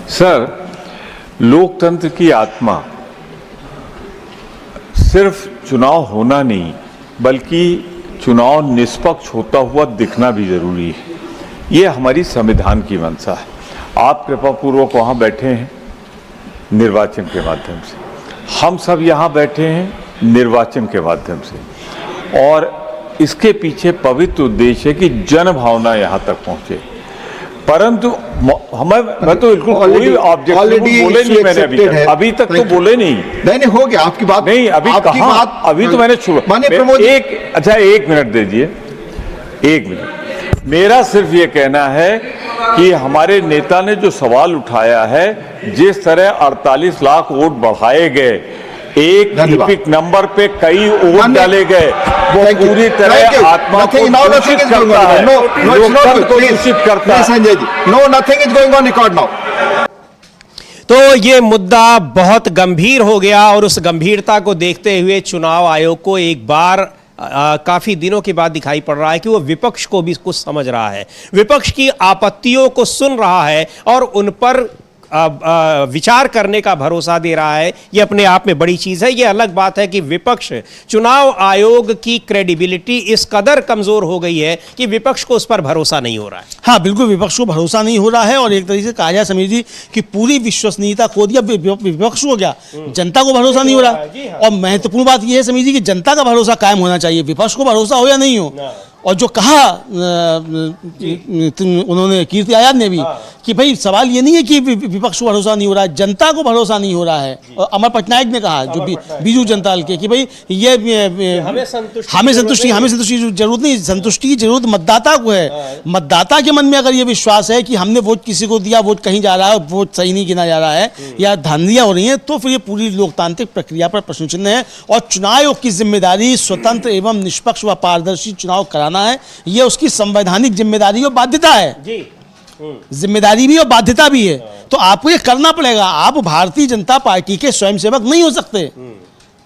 S14: सर, लोकतंत्र की आत्मा सिर्फ चुनाव होना नहीं, बल्कि चुनाव निष्पक्ष होता हुआ दिखना भी जरूरी है। ये हमारी संविधान की मंशा है। आप कृपापूर्वक वहाँ बैठे हैं निर्वाचन के माध्यम से, हम सब यहाँ बैठे हैं निर्वाचन के माध्यम से, और इसके पीछे पवित्र उद्देश्य है कि जन भावना यहाँ तक पहुँचे। परंतु मैं तो बिल्कुल कोई ऑब्जेक्शन बोले नहीं, मैंने अभी तक तो बोले नहीं हो गया आपकी बात नहीं, अभी कहाँ, अभी तो मैंने एक मिनट दीजिए, एक मिनट। मेरा सिर्फ ये कहना है कि हमारे नेता ने जो सवाल उठाया है, जिस तरह 48 लाख वोट बढ़ाए गए, एक इपिक नंबर पे कई वोट डाले गए, वो पूरी तरह आत्मा को दूषित करता है, लोकतंत्र को दूषित करता है।
S6: Sanjay ji, no, nothing is going on record now.
S1: तो ये मुद्दा बहुत गंभीर हो गया और उस गंभीरता को देखते हुए चुनाव आयोग को एक बार काफी दिनों के बाद दिखाई पड़ रहा है कि वो विपक्ष को भी कुछ समझ रहा है, विपक्ष की आपत्तियों को सुन रहा है और उन पर विचार करने का भरोसा दे रहा है। ये अपने आप में बड़ी चीज है। ये अलग बात है कि विपक्ष, चुनाव आयोग की क्रेडिबिलिटी इस कदर कमजोर हो गई है कि विपक्ष को उस पर भरोसा नहीं हो रहा है।
S4: हाँ बिल्कुल, विपक्ष को भरोसा नहीं हो रहा है और एक तरीके से कहा जाए समीर जी कि पूरी विश्वसनीयता खो दिया विपक्ष हो गया, जनता को भरोसा नहीं हो रहा। और महत्वपूर्ण बात यह है समीर जी कि जनता का भरोसा कायम होना चाहिए, विपक्ष को भरोसा हो या नहीं हो। और जो कहा उन्होंने, कीर्ति आजाद ने भी, कि भाई सवाल ये नहीं है कि विपक्ष को भरोसा नहीं हो रहा है, जनता को भरोसा नहीं हो रहा है। और अमर पटनायक ने कहा, जो बीजू जनता दल के, कि भाई ये हमें संतुष्टि की जरूरत नहीं, संतुष्टि की जरूरत मतदाता को है। मतदाता के मन में अगर ये विश्वास है कि हमने वोट किसी को दिया, वोट कहीं जा रहा है, वोट सही नहीं गिना जा रहा है या धांधलियां हो रही हैं, तो फिर ये पूरी लोकतांत्रिक प्रक्रिया पर प्रश्न चिन्ह है। और चुनाव आयोग की जिम्मेदारी स्वतंत्र एवं निष्पक्ष व पारदर्शी चुनाव कराना है, ये उसकी संवैधानिक जिम्मेदारी और बाध्यता है जी। जिम्मेदारी भी और बाध्यता भी है, तो आपको ये करना पड़ेगा। आप भारतीय जनता पार्टी के स्वयंसेवक नहीं हो सकते,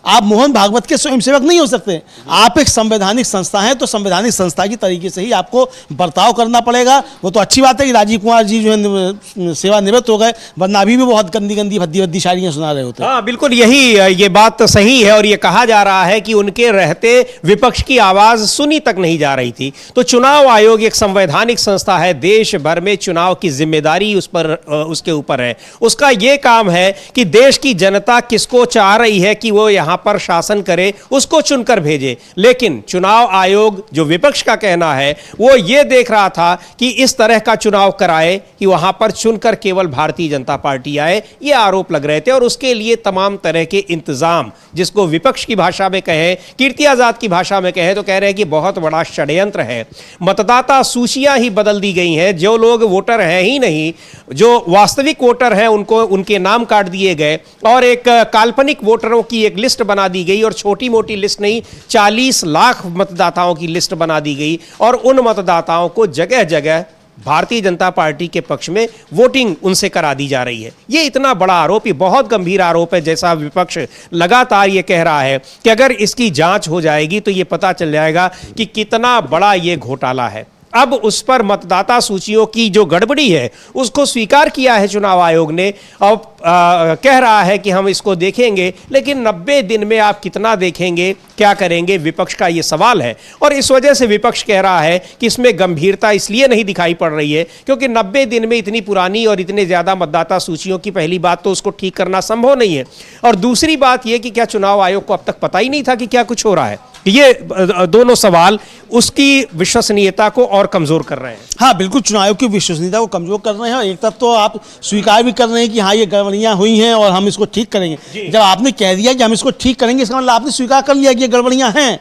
S4: आप मोहन भागवत के स्वयंसेवक नहीं हो सकते। आप एक संवैधानिक संस्था हैं, तो संवैधानिक संस्था की तरीके से ही आपको बर्ताव करना पड़ेगा। वो तो अच्छी बात है कि राजीव कुमार जी जो है सेवानिवृत्त हो गए, वरना अभी भी बहुत गंदी गंदी भद्दी भद्दी शायरियां सुना रहे होते।
S1: हाँ बिल्कुल, ये बात तो सही है। और ये कहा जा रहा है कि उनके रहते विपक्ष की आवाज सुनी तक नहीं जा रही थी। तो चुनाव आयोग एक संवैधानिक संस्था है, देश भर में चुनाव की जिम्मेदारी उसके ऊपर है। उसका ये काम है कि देश की जनता किसको चाह रही है कि वो यहाँ पर शासन करे, उसको चुनकर भेजे। लेकिन चुनाव आयोग, जो विपक्ष का कहना है, वो ये देख रहा था कि इस तरह का चुनाव कराए कि वहां पर चुनकर केवल भारतीय जनता पार्टी आए। ये आरोप लग रहे थे और उसके लिए तमाम तरह के इंतजाम, जिसको विपक्ष की भाषा में कहे, कीर्ति आजाद की भाषा में कहे, तो कह रहे हैं कि बहुत बड़ा षड्यंत्र है। मतदाता सूचियां ही बदल दी गई हैं, जो लोग वोटर हैं ही नहीं, जो वास्तविक वोटर हैं उनको उनके नाम काट दिए गए और एक काल्पनिक वोटरों की एक लिस्ट बना दी गई। और छोटी मोटी लिस्ट नहीं, 40 लाख मतदाताओं की लिस्ट बना दी गई और उन मतदाताओं को जगह जगह भारतीय जनता पार्टी के पक्ष में वोटिंग उनसे करा दी जा रही है। ये इतना बड़ा आरोप, ये बहुत गंभीर आरोप है। जैसा विपक्ष लगातार ये कह रहा है कि अगर इसकी जांच हो जाएगी तो ये पता चल जाएगा कि कितना बड़ा ये घोटाला है। अब उस पर मतदाता सूचियों की जो गड़बड़ी है उसको स्वीकार किया है चुनाव आयोग ने। अब कह रहा है कि हम इसको देखेंगे, लेकिन 90 दिन में आप कितना देखेंगे, क्या करेंगे, विपक्ष का ये सवाल है। और इस वजह से विपक्ष कह रहा है कि इसमें गंभीरता इसलिए नहीं दिखाई पड़ रही है क्योंकि 90 दिन में इतनी पुरानी और इतने ज्यादा मतदाता सूचियों की पहली बात तो उसको ठीक करना संभव नहीं है, और दूसरी बात यह कि क्या चुनाव आयोग को अब तक पता ही नहीं था कि क्या कुछ हो रहा है। ये दोनों सवाल उसकी विश्वसनीयता को और कमजोर कर रहे हैं।
S4: हाँ बिल्कुल, चुनाव आयोग की विश्वसनीयता को कमजोर कर रहे हैं। एक तरफ तो आप स्वीकार भी कर रहे हैं कि हाँ ये गड़बड़ियां हुई हैं और हम इसको ठीक करेंगे। जब आपने कह दिया कि हम इसको ठीक करेंगे, इसका मतलब आपने स्वीकार कर लिया कि ये गड़बड़ियां हैं।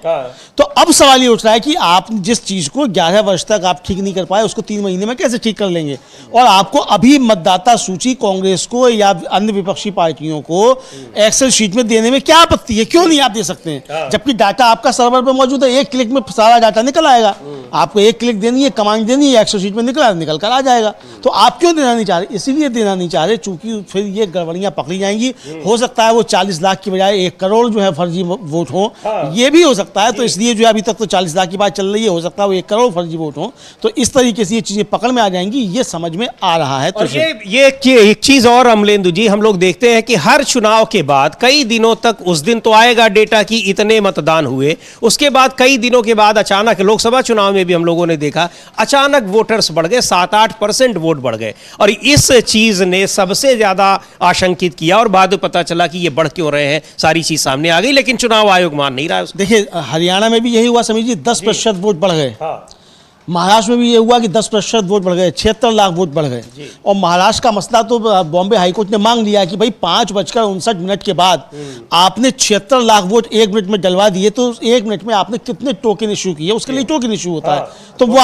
S4: तो अब सवाल ये उठ रहा है कि आप जिस चीज को 11 वर्ष तक आप ठीक नहीं कर पाए उसको 3 महीने में कैसे ठीक कर लेंगे। और आपको अभी मतदाता सूची कांग्रेस को या अन्य विपक्षी पार्टियों को एक्सेल शीट में देने में क्या आपत्ति है? क्यों नहीं आप दे सकते हैं? जबकि डाटा आपका सर्वर पर मौजूद है, एक क्लिक में सारा डाटा निकल आएगा। आपको एक क्लिक देनी है, कमांड देनी है, एक्सेल शीट में निकल कर आ जाएगा। तो आप क्यों देना नहीं चाह रहे? इसीलिए देना नहीं चाह रहे चूंकि फिर ये गड़बड़ियां पकड़ी जाएंगी। हो सकता है वो 40 लाख की बजाय 1 करोड़ जो है फर्जी वोट हो, ये भी हो सकता है। तो इसलिए जो है अभी तक तो 40 लाख की बात चल रही है, हो सकता है वो 1 करोड़ फर्जी वोट हो। तो इस तरीके से ये चीजें पकड़ में आ जाएंगी, ये समझ में आ रहा है। तो
S1: ये एक चीज और अमलेंदु जी, हम लोग देखते हैं कि हर चुनाव के बाद कई दिनों तक, उस दिन तो आएगा डेटा कि इतने मतदान हुए, उसके बाद कई दिनों के बाद अचानक लोकसभा चुनाव में भी हम लोगों ने देखा अचानक वोटर्स बढ़ गए, 7-8% वोट बढ़ गए, और इस चीज ने सबसे ज्यादा आशंकित किया। और बाद में पता चला कि ये बढ़ क्यों रहे हैं, सारी चीज सामने आ गई, लेकिन चुनाव आयोग मान नहीं रहा है।
S4: देखिए हरियाणा में भी यही हुआ, समझिए 10% वोट बढ़ गए। महाराष्ट्र में भी ये हुआ कि 10% वोट बढ़ गए, 76 लाख वोट बढ़ गए। और महाराष्ट्र का मसला तो बॉम्बे हाईकोर्ट ने मांग लिया कि भाई 5:59 के बाद आपने 76 लाख वोट 1 मिनट में डलवा दिए, तो 1 मिनट में आपने कितने टोकन इशू किए, उसके लिए टोकन इशू होता है। तो वो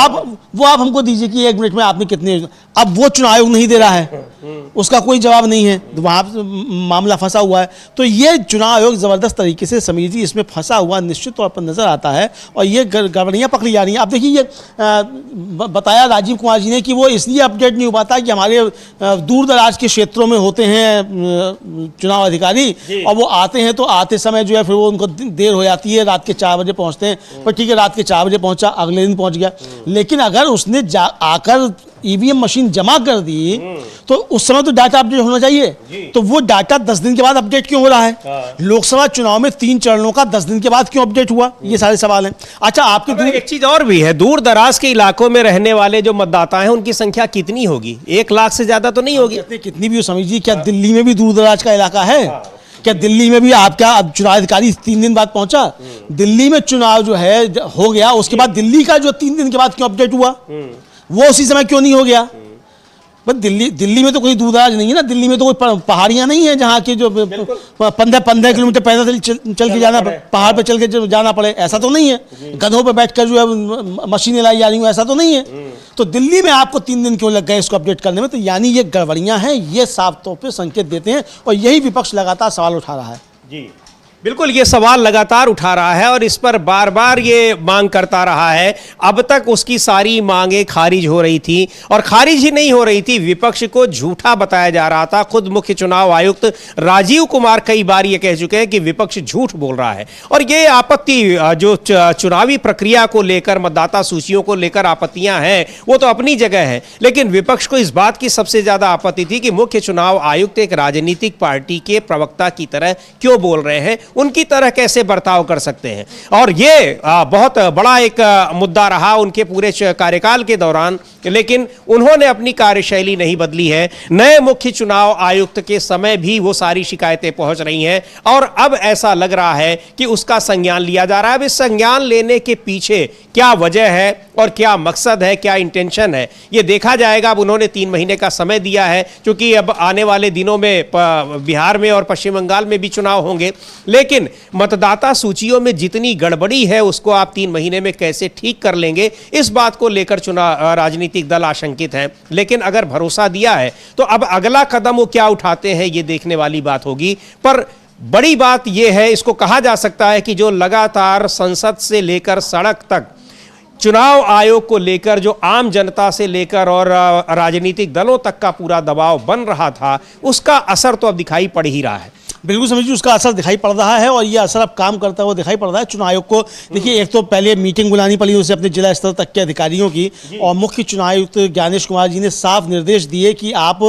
S4: आप हमको दीजिए कि 1 मिनट में आपने कितने। अब वो चुनाव आयोग नहीं दे रहा है, उसका कोई जवाब नहीं है, वहां मामला फंसा हुआ है। तो ये चुनाव आयोग जबरदस्त तरीके से समिति इसमें फंसा हुआ निश्चित तौर पर नजर आता है, और ये गड़बड़ियां पकड़ी जा रही हैं। अब देखिए ये बताया राजीव कुमार जी ने कि वो इसलिए अपडेट नहीं हो पाता कि हमारे दूर दराज के क्षेत्रों में होते हैं चुनाव अधिकारी, और वो आते हैं तो आते समय जो है फिर वो उनको देर हो जाती है, रात के 4 बजे पहुंचते हैं। पर ठीक है, रात के 4 बजे पहुंचा, अगले दिन पहुंच गया। लेकिन अगर उसने आकर ईवीएम मशीन जमा कर दी तो उस समय तो डाटा अपडेट होना चाहिए। तो वो डाटा 10 दिन के बाद अपडेट क्यों हो रहा है? लोकसभा चुनाव में 3 चरणों का 10 दिन के बाद क्यों अपडेट हुआ? ये सारे सवाल हैं। अच्छा, आपके
S1: एक चीज और भी है, दूर दराज के इलाकों में रहने वाले जो मतदाता हैं उनकी संख्या कितनी होगी? 1 लाख से ज्यादा तो नहीं होगी।
S4: कितनी भी हो समझिए, क्या दिल्ली में भी दूर दराज का इलाका है? क्या दिल्ली में भी आपका चुनाव अधिकारी 3 दिन बाद पहुंचा? दिल्ली में चुनाव जो है हो गया, उसके बाद दिल्ली का जो 3 दिन के बाद क्यों अपडेट हुआ, वो उसी समय क्यों नहीं हो गया? बस दिल्ली में तो कोई दूरदराज नहीं है ना, दिल्ली में तो कोई पहाड़ियां नहीं है जहाँ के जो 15 किलोमीटर पैदल चल के जाना, पहाड़ पर चल के जाना पड़े, ऐसा तो नहीं है। गधों पर बैठकर जो है मशीनें लाई जा रही हूँ, ऐसा तो नहीं है। तो दिल्ली में आपको 3 दिन क्यों लग गए इसको अपडेट करने में? तो यानी ये गड़बड़ियां हैं, ये साफ तौर पर संकेत देते हैं, और यही विपक्ष लगातार सवाल उठा रहा है।
S1: जी बिल्कुल, ये सवाल लगातार उठा रहा है और इस पर बार बार ये मांग करता रहा है। अब तक उसकी सारी मांगे खारिज हो रही थी, और खारिज ही नहीं हो रही थी, विपक्ष को झूठा बताया जा रहा था। खुद मुख्य चुनाव आयुक्त राजीव कुमार कई बार ये कह चुके हैं कि विपक्ष झूठ बोल रहा है। और ये आपत्ति जो चुनावी प्रक्रिया को लेकर, मतदाता सूचियों को लेकर आपत्तियां हैं, वो तो अपनी जगह है, लेकिन विपक्ष को इस बात की सबसे ज्यादा आपत्ति थी कि मुख्य चुनाव आयुक्त एक राजनीतिक पार्टी के प्रवक्ता की तरह क्यों बोल रहे हैं, उनकी तरह कैसे बर्ताव कर सकते हैं। और ये बहुत बड़ा एक मुद्दा रहा उनके पूरे कार्यकाल के दौरान, लेकिन उन्होंने अपनी कार्यशैली नहीं बदली है। नए मुख्य चुनाव आयुक्त के समय भी वो सारी शिकायतें पहुंच रही हैं, और अब ऐसा लग रहा है कि उसका संज्ञान लिया जा रहा है। अब इस संज्ञान लेने के पीछे क्या वजह है और क्या मकसद है, क्या इंटेंशन है, ये देखा जाएगा। अब उन्होंने 3 महीने का समय दिया है, क्योंकि अब आने वाले दिनों में बिहार में और पश्चिम बंगाल में भी चुनाव होंगे। लेकिन मतदाता सूचियों में जितनी गड़बड़ी है उसको आप 3 महीने में कैसे ठीक कर लेंगे, इस बात को लेकर चुनाव राजनीतिक दल आशंकित हैं। लेकिन अगर भरोसा दिया है तो अब अगला कदम वो क्या उठाते हैं, ये देखने वाली बात होगी। पर बड़ी बात यह है, इसको कहा जा सकता है कि जो लगातार संसद से लेकर सड़क तक चुनाव आयोग को लेकर जो आम जनता से लेकर और राजनीतिक दलों तक का पूरा दबाव बन रहा था, उसका असर तो अब दिखाई पड़ ही रहा है।
S4: बिल्कुल समझिए उसका असर दिखाई पड़ रहा है और ये असर अब काम करता हुआ दिखाई पड़ रहा है। चुनाव आयोग को देखिए, एक तो पहले मीटिंग बुलानी पड़ी उसे अपने जिला स्तर तक के अधिकारियों की, और मुख्य चुनाव आयुक्त ज्ञानेश कुमार जी ने साफ निर्देश दिए कि आप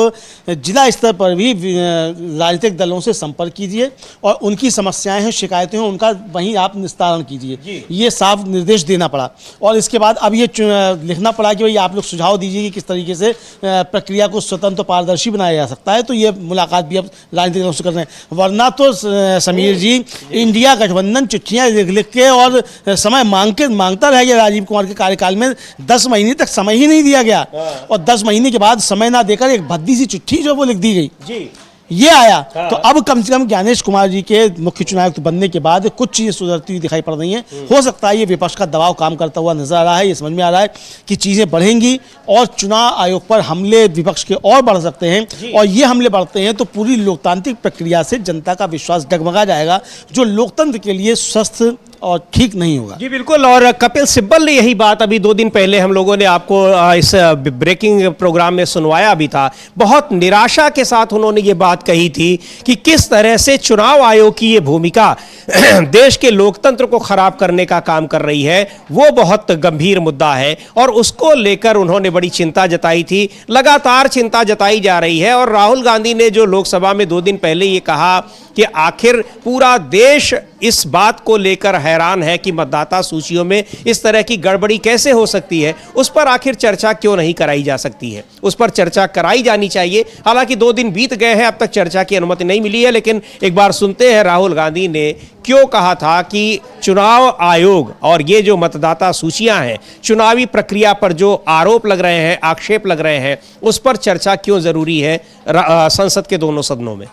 S4: जिला स्तर पर भी राजनीतिक दलों से संपर्क कीजिए और उनकी समस्याएं हैं, शिकायतें हैं, उनका वहीं आप निस्तारण कीजिए। ये साफ निर्देश देना पड़ा और इसके बाद अब ये लिखना पड़ा कि भाई आप लोग सुझाव दीजिए कि किस तरीके से प्रक्रिया को स्वतंत्र पारदर्शी बनाया जा सकता है। तो ये मुलाकात भी अब राजनीतिक दलों से कर रहे हैं, वरना तो समीर जी इंडिया गठबंधन चिट्ठियां लिख के और समय मांगता रह गया। राजीव कुमार के कार्यकाल में 10 महीने तक समय ही नहीं दिया गया और 10 महीने के बाद समय ना देकर एक भद्दी सी चिट्ठी जो वो लिख दी गई, ये आया। तो अब कम से कम ज्ञानेश कुमार जी के मुख्य चुनाव आयुक्त बनने के बाद कुछ चीजें सुधरती हुई दिखाई पड़ रही हैं। हो सकता है ये विपक्ष का दबाव काम करता हुआ नजर आ रहा है, ये समझ में आ रहा है कि चीजें बढ़ेंगी और चुनाव आयोग पर हमले विपक्ष के और बढ़ सकते हैं, और ये हमले बढ़ते हैं तो पूरी लोकतांत्रिक प्रक्रिया से जनता का विश्वास डगमगा जाएगा, जो लोकतंत्र के लिए स्वस्थ और ठीक नहीं होगा।
S1: जी बिल्कुल, और कपिल सिब्बल ने यही बात अभी 2 दिन पहले हम लोगों ने आपको इस ब्रेकिंग प्रोग्राम में सुनवाया भी था। बहुत निराशा के साथ उन्होंने ये बात कही थी कि किस तरह से चुनाव आयोग की ये भूमिका देश के लोकतंत्र को खराब करने का काम कर रही है, वो बहुत गंभीर मुद्दा है और उसको लेकर उन्होंने बड़ी चिंता जताई थी। लगातार चिंता जताई जा रही है और राहुल गांधी ने जो लोकसभा में 2 दिन पहले ये कहा कि आखिर पूरा देश इस बात को लेकर हैरान है कि मतदाता सूचियों में इस तरह की गड़बड़ी कैसे हो सकती है, उस पर आखिर चर्चा क्यों नहीं कराई जा सकती है। उस पर चर्चा कराई जानी चाहिए। हालांकि 2 दिन बीत गए हैं, अब तक चर्चा की अनुमति नहीं मिली है, लेकिन एक बार सुनते हैं राहुल गांधी ने क्यों कहा था कि चुनाव आयोग और ये जो मतदाता सूचियां हैं, चुनावी प्रक्रिया पर जो आरोप लग रहे हैं, आक्षेप लग रहे हैं, उस पर चर्चा क्यों जरूरी है संसद के दोनों सदनों में।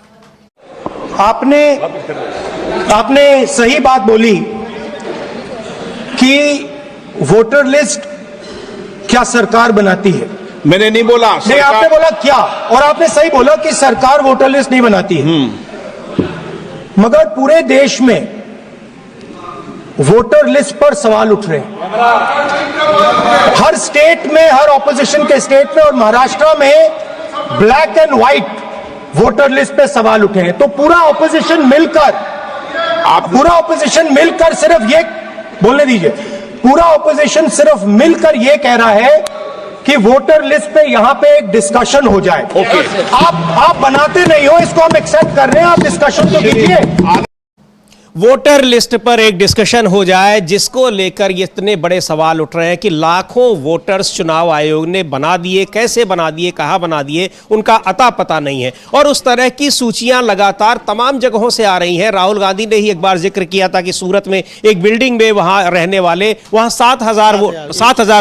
S6: आपने सही बात बोली कि वोटर लिस्ट क्या सरकार बनाती है।
S7: मैंने नहीं बोला,
S6: नहीं, आपने बोला क्या, और आपने सही बोला कि सरकार वोटर लिस्ट नहीं बनाती है। मगर पूरे देश में वोटर लिस्ट पर सवाल उठ रहे हैं। हर स्टेट में, हर ऑपोजिशन के स्टेट में और महाराष्ट्र में black and white voter list पे सवाल उठे हैं। तो पूरा ऑपोजिशन मिलकर सिर्फ ये बोलने दीजिए, पूरा ऑपोजिशन सिर्फ मिलकर ये कह रहा है कि वोटर लिस्ट पे यहां पे एक डिस्कशन हो जाए। आप बनाते नहीं हो, इसको हम एक्सेप्ट कर रहे हैं, आप डिस्कशन तो कीजिए।
S1: वोटर लिस्ट पर एक डिस्कशन हो जाए, जिसको लेकर ये इतने बड़े सवाल उठ रहे हैं कि लाखों वोटर्स चुनाव आयोग ने बना दिए, कैसे बना दिए, कहां बना दिए, उनका अता पता नहीं है। और उस तरह की सूचियां लगातार तमाम जगहों से आ रही हैं। राहुल गांधी ने ही एक बार जिक्र किया था कि सूरत में एक बिल्डिंग में वहां रहने वाले, वहां 7,000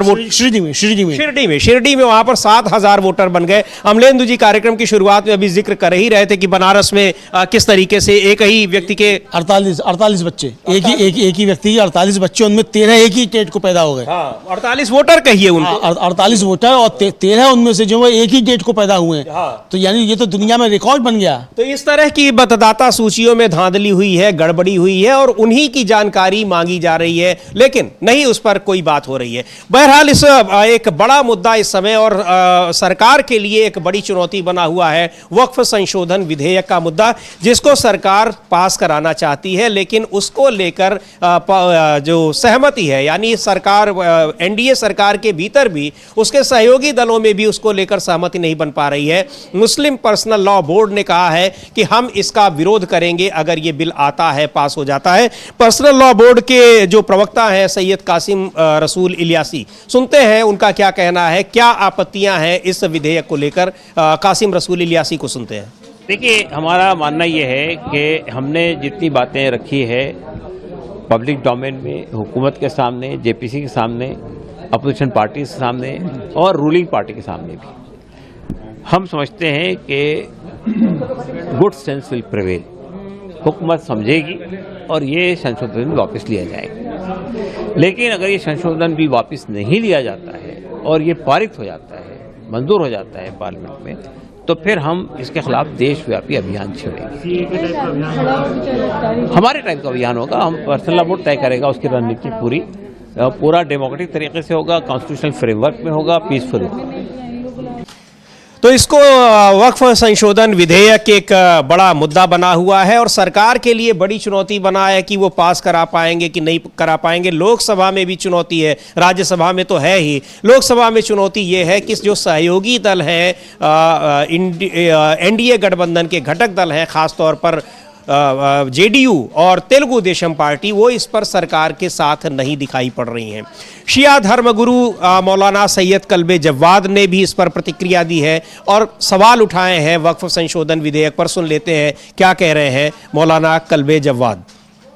S1: वोट शिरडी में वहां पर 7,000 वोटर बन गए। अमलेंदु जी कार्यक्रम की शुरुआत में अभी जिक्र कर ही रहे थे कि बनारस में किस तरीके से एक ही व्यक्ति के
S4: 48 बच्चे, एक ही व्यक्ति के 48 बच्चे, उनमें 13 एक ही डेट को पैदा हो गए।
S1: 48 वोटर कहिए उनको,
S4: 48 वोटर और 13 उनमें से जो है एक ही डेट को पैदा हुए हैं। तो यानी ये तो दुनिया में रिकॉर्ड बन गया।
S1: तो इस तरह की मतदाता सूचियों में धांधली हुई है, गड़बड़ी हुई है और उन्हीं की जानकारी मांगी जा रही है, लेकिन नहीं उस पर कोई बात हो रही है। बहरहाल इस एक बड़ा मुद्दा इस समय और सरकार के लिए एक बड़ी चुनौती बना हुआ है वक्फ संशोधन विधेयक का मुद्दा, जिसको सरकार पास कराना चाहती है, लेकिन उसको लेकर जो सहमति है, यानी सरकार एनडीए सरकार के भीतर भी, उसके सहयोगी दलों में भी उसको लेकर सहमति नहीं बन पा रही है। मुस्लिम पर्सनल लॉ बोर्ड ने कहा है कि हम इसका विरोध करेंगे अगर ये बिल आता है, पास हो जाता है। पर्सनल लॉ बोर्ड के जो प्रवक्ता हैं सैयद कासिम रसूल इलियासी, सुनते हैं उनका क्या कहना है, क्या आपत्तियां हैं इस विधेयक को लेकर। कासिम रसूल इलियासी को सुनते हैं।
S9: देखिए, हमारा मानना ये है कि हमने जितनी बातें रखी है पब्लिक डोमेन में, हुकूमत के सामने, जेपीसी के सामने, अपोजिशन पार्टी के सामने और रूलिंग पार्टी के सामने भी, हम समझते हैं कि गुड सेंस विल प्रिवेल। हुकूमत समझेगी और ये संशोधन वापस लिया जाएगा। लेकिन अगर ये संशोधन भी वापस नहीं लिया जाता है और ये पारित हो जाता है, मंजूर हो जाता है पार्लियामेंट में, तो फिर हम इसके खिलाफ देशव्यापी अभियान छेड़ेंगे। हमारे टाइप का अभियान होगा, हम पर्सनल लॉ बोर्ड तय करेगा उसकी रणनीति पूरा डेमोक्रेटिक तरीके से होगा, कॉन्स्टिट्यूशनल फ्रेमवर्क में होगा, पीसफुल होगा।
S1: तो इसको वक्फ संशोधन विधेयक एक बड़ा मुद्दा बना हुआ है और सरकार के लिए बड़ी चुनौती बना है कि वो पास करा पाएंगे कि नहीं करा पाएंगे। लोकसभा में भी चुनौती है, राज्यसभा में तो है ही। लोकसभा में चुनौती ये है कि जो सहयोगी दल है, एनडीए गठबंधन के घटक दल हैं, खासतौर पर जेडीयू और तेलुगु देशम पार्टी, वो इस पर सरकार के साथ नहीं दिखाई पड़ रही हैं। शिया धर्मगुरु मौलाना सैयद कल्बे जव्वाद ने भी इस पर प्रतिक्रिया दी है और सवाल उठाए हैं वक्फ संशोधन विधेयक पर। सुन लेते हैं क्या कह रहे हैं मौलाना कल्बे जव्वाद।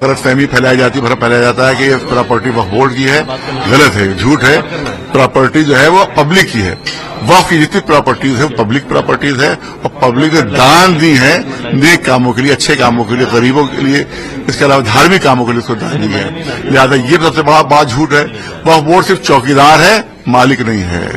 S7: गलतफहमी फैलाई जाती है, फैलाया जाता है कि ये प्रॉपर्टी वक्फ बोर्ड की है। गलत है, झूठ है। प्रॉपर्टी जो है वो पब्लिक की है। वक्फ की जितनी प्रॉपर्टीज है वो पब्लिक प्रॉपर्टीज है और पब्लिक ने दान दी है नेक कामों के लिए, अच्छे कामों के लिए, गरीबों के लिए, इसके अलावा धार्मिक कामों के लिए उसको दान दी है। लिहाजा ये सबसे बड़ा बात झूठ है। वक्फ बोर्ड सिर्फ चौकीदार है, मालिक नहीं है।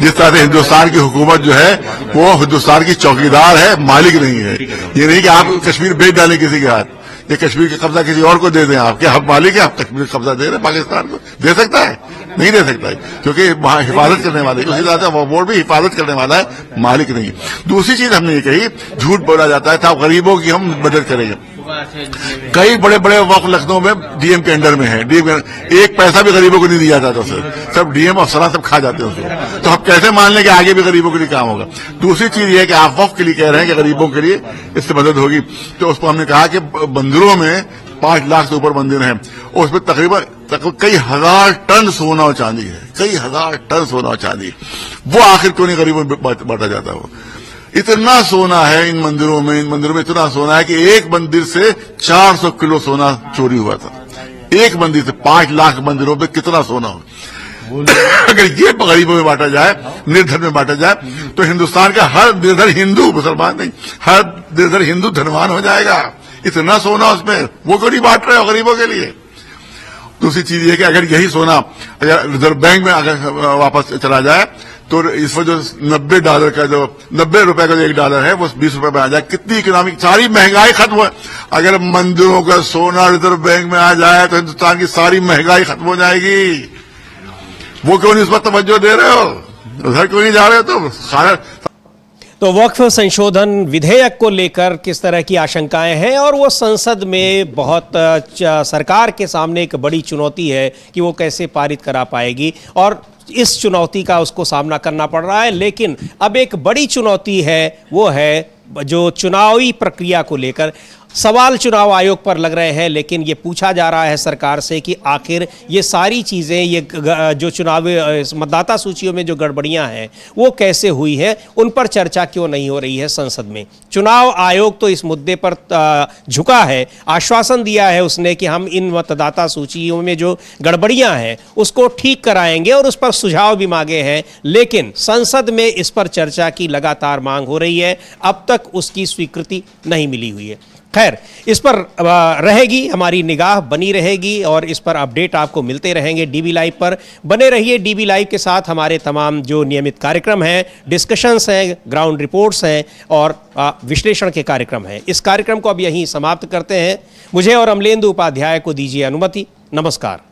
S7: जिस तरह से हिंदुस्तान की हुकूमत जो है वो हिंदुस्तान की चौकीदार है, मालिक नहीं है। ये नहीं कि आप कश्मीर बेच डालें किसी के हाथ, ये कश्मीर का कब्जा किसी और को दे दें। आप क्या मालिक है? आप कश्मीर का कब्जा दे रहे हैं पाकिस्तान को? दे सकता है? नहीं दे सकता है, क्योंकि वहां हिफाजत करने वाले, उसी तरह से बोर्ड भी हिफाजत करने वाला है, मालिक नहीं। दूसरी चीज हमने ये कही, झूठ बोला जाता है था गरीबों की हम मदद करेंगे। कई बड़े बड़े वक्फ लखनऊ में डीएम के अंडर में है। डीएम एक पैसा भी गरीबों को नहीं दिया जाता उसे, सब डीएम अफसरान सब खा जाते हैं उसको। तो हम कैसे मान लें कि आगे भी गरीबों के लिए काम होगा? दूसरी चीज ये है कि आप वक्फ के लिए कह रहे हैं कि गरीबों के लिए इससे मदद होगी, तो उसको हमने कहा कि मंदिरों में 5 लाख से ऊपर मंदिर हैं, उसमें तकरीबन कई हजार टन सोना और चांदी है। कई हजार टन सोना और चांदी, वो आखिर क्यों नहीं गरीबों में बांटा जाता? वो इतना सोना है इन मंदिरों में इतना सोना है कि एक मंदिर से 400 किलो सोना चोरी हुआ था। एक मंदिर से 5 लाख मंदिरों पे कितना सोना हो। अगर ये गरीबों में बांटा जाए, निर्धन में बांटा जाए, तो हिंदुस्तान का हर निर्धन हिंदू, मुसलमान नहीं, हर निर्धन हिंदू धनवान हो जाएगा। इतना सोना उसमें, वो क्यों नहीं बांट रहे हो गरीबों के लिए? दूसरी चीज ये कि अगर यही सोना अगर रिजर्व बैंक में अगर वापस चला जाए तो इस पर जो $90 का, जो $90 का जो $1 है वो $20 में आ जाए। कितनी इकोनॉमिक, सारी महंगाई खत्म हो। अगर मंदिरों का सोना रिजर्व बैंक में आ जाए तो हिंदुस्तान की सारी महंगाई खत्म हो जाएगी। वो क्यों नहीं इस पर तवज्जो दे रहे हो? उधर क्यों नहीं जा रहे हो? तो सारा
S1: तो वक्फ संशोधन विधेयक को लेकर किस तरह की आशंकाएं हैं और वो संसद में बहुत सरकार के सामने एक बड़ी चुनौती है कि वो कैसे पारित करा पाएगी, और इस चुनौती का उसको सामना करना पड़ रहा है। लेकिन अब एक बड़ी चुनौती है, वो है जो चुनावी प्रक्रिया को लेकर सवाल चुनाव आयोग पर लग रहे हैं। लेकिन ये पूछा जा रहा है सरकार से कि आखिर ये सारी चीज़ें, ये जो चुनावी मतदाता सूचियों में जो गड़बड़ियां हैं वो कैसे हुई है, उन पर चर्चा क्यों नहीं हो रही है संसद में। चुनाव आयोग तो इस मुद्दे पर झुका है, आश्वासन दिया है उसने कि हम इन मतदाता सूचियों में जो गड़बड़ियां हैं उसको ठीक कराएंगे और उस पर सुझाव भी मांगे हैं। लेकिन संसद में इस पर चर्चा की लगातार मांग हो रही है, अब तक उसकी स्वीकृति नहीं मिली हुई है। खैर, इस पर रहेगी हमारी निगाह बनी रहेगी और इस पर अपडेट आपको मिलते रहेंगे डीबी लाइव पर। बने रहिए डीबी लाइव के साथ। हमारे तमाम जो नियमित कार्यक्रम हैं, डिस्कशंस हैं, ग्राउंड रिपोर्ट्स हैं और विश्लेषण के कार्यक्रम हैं। इस कार्यक्रम को अब यहीं समाप्त करते हैं। मुझे और अमलेंदु उपाध्याय को दीजिए अनुमति। नमस्कार।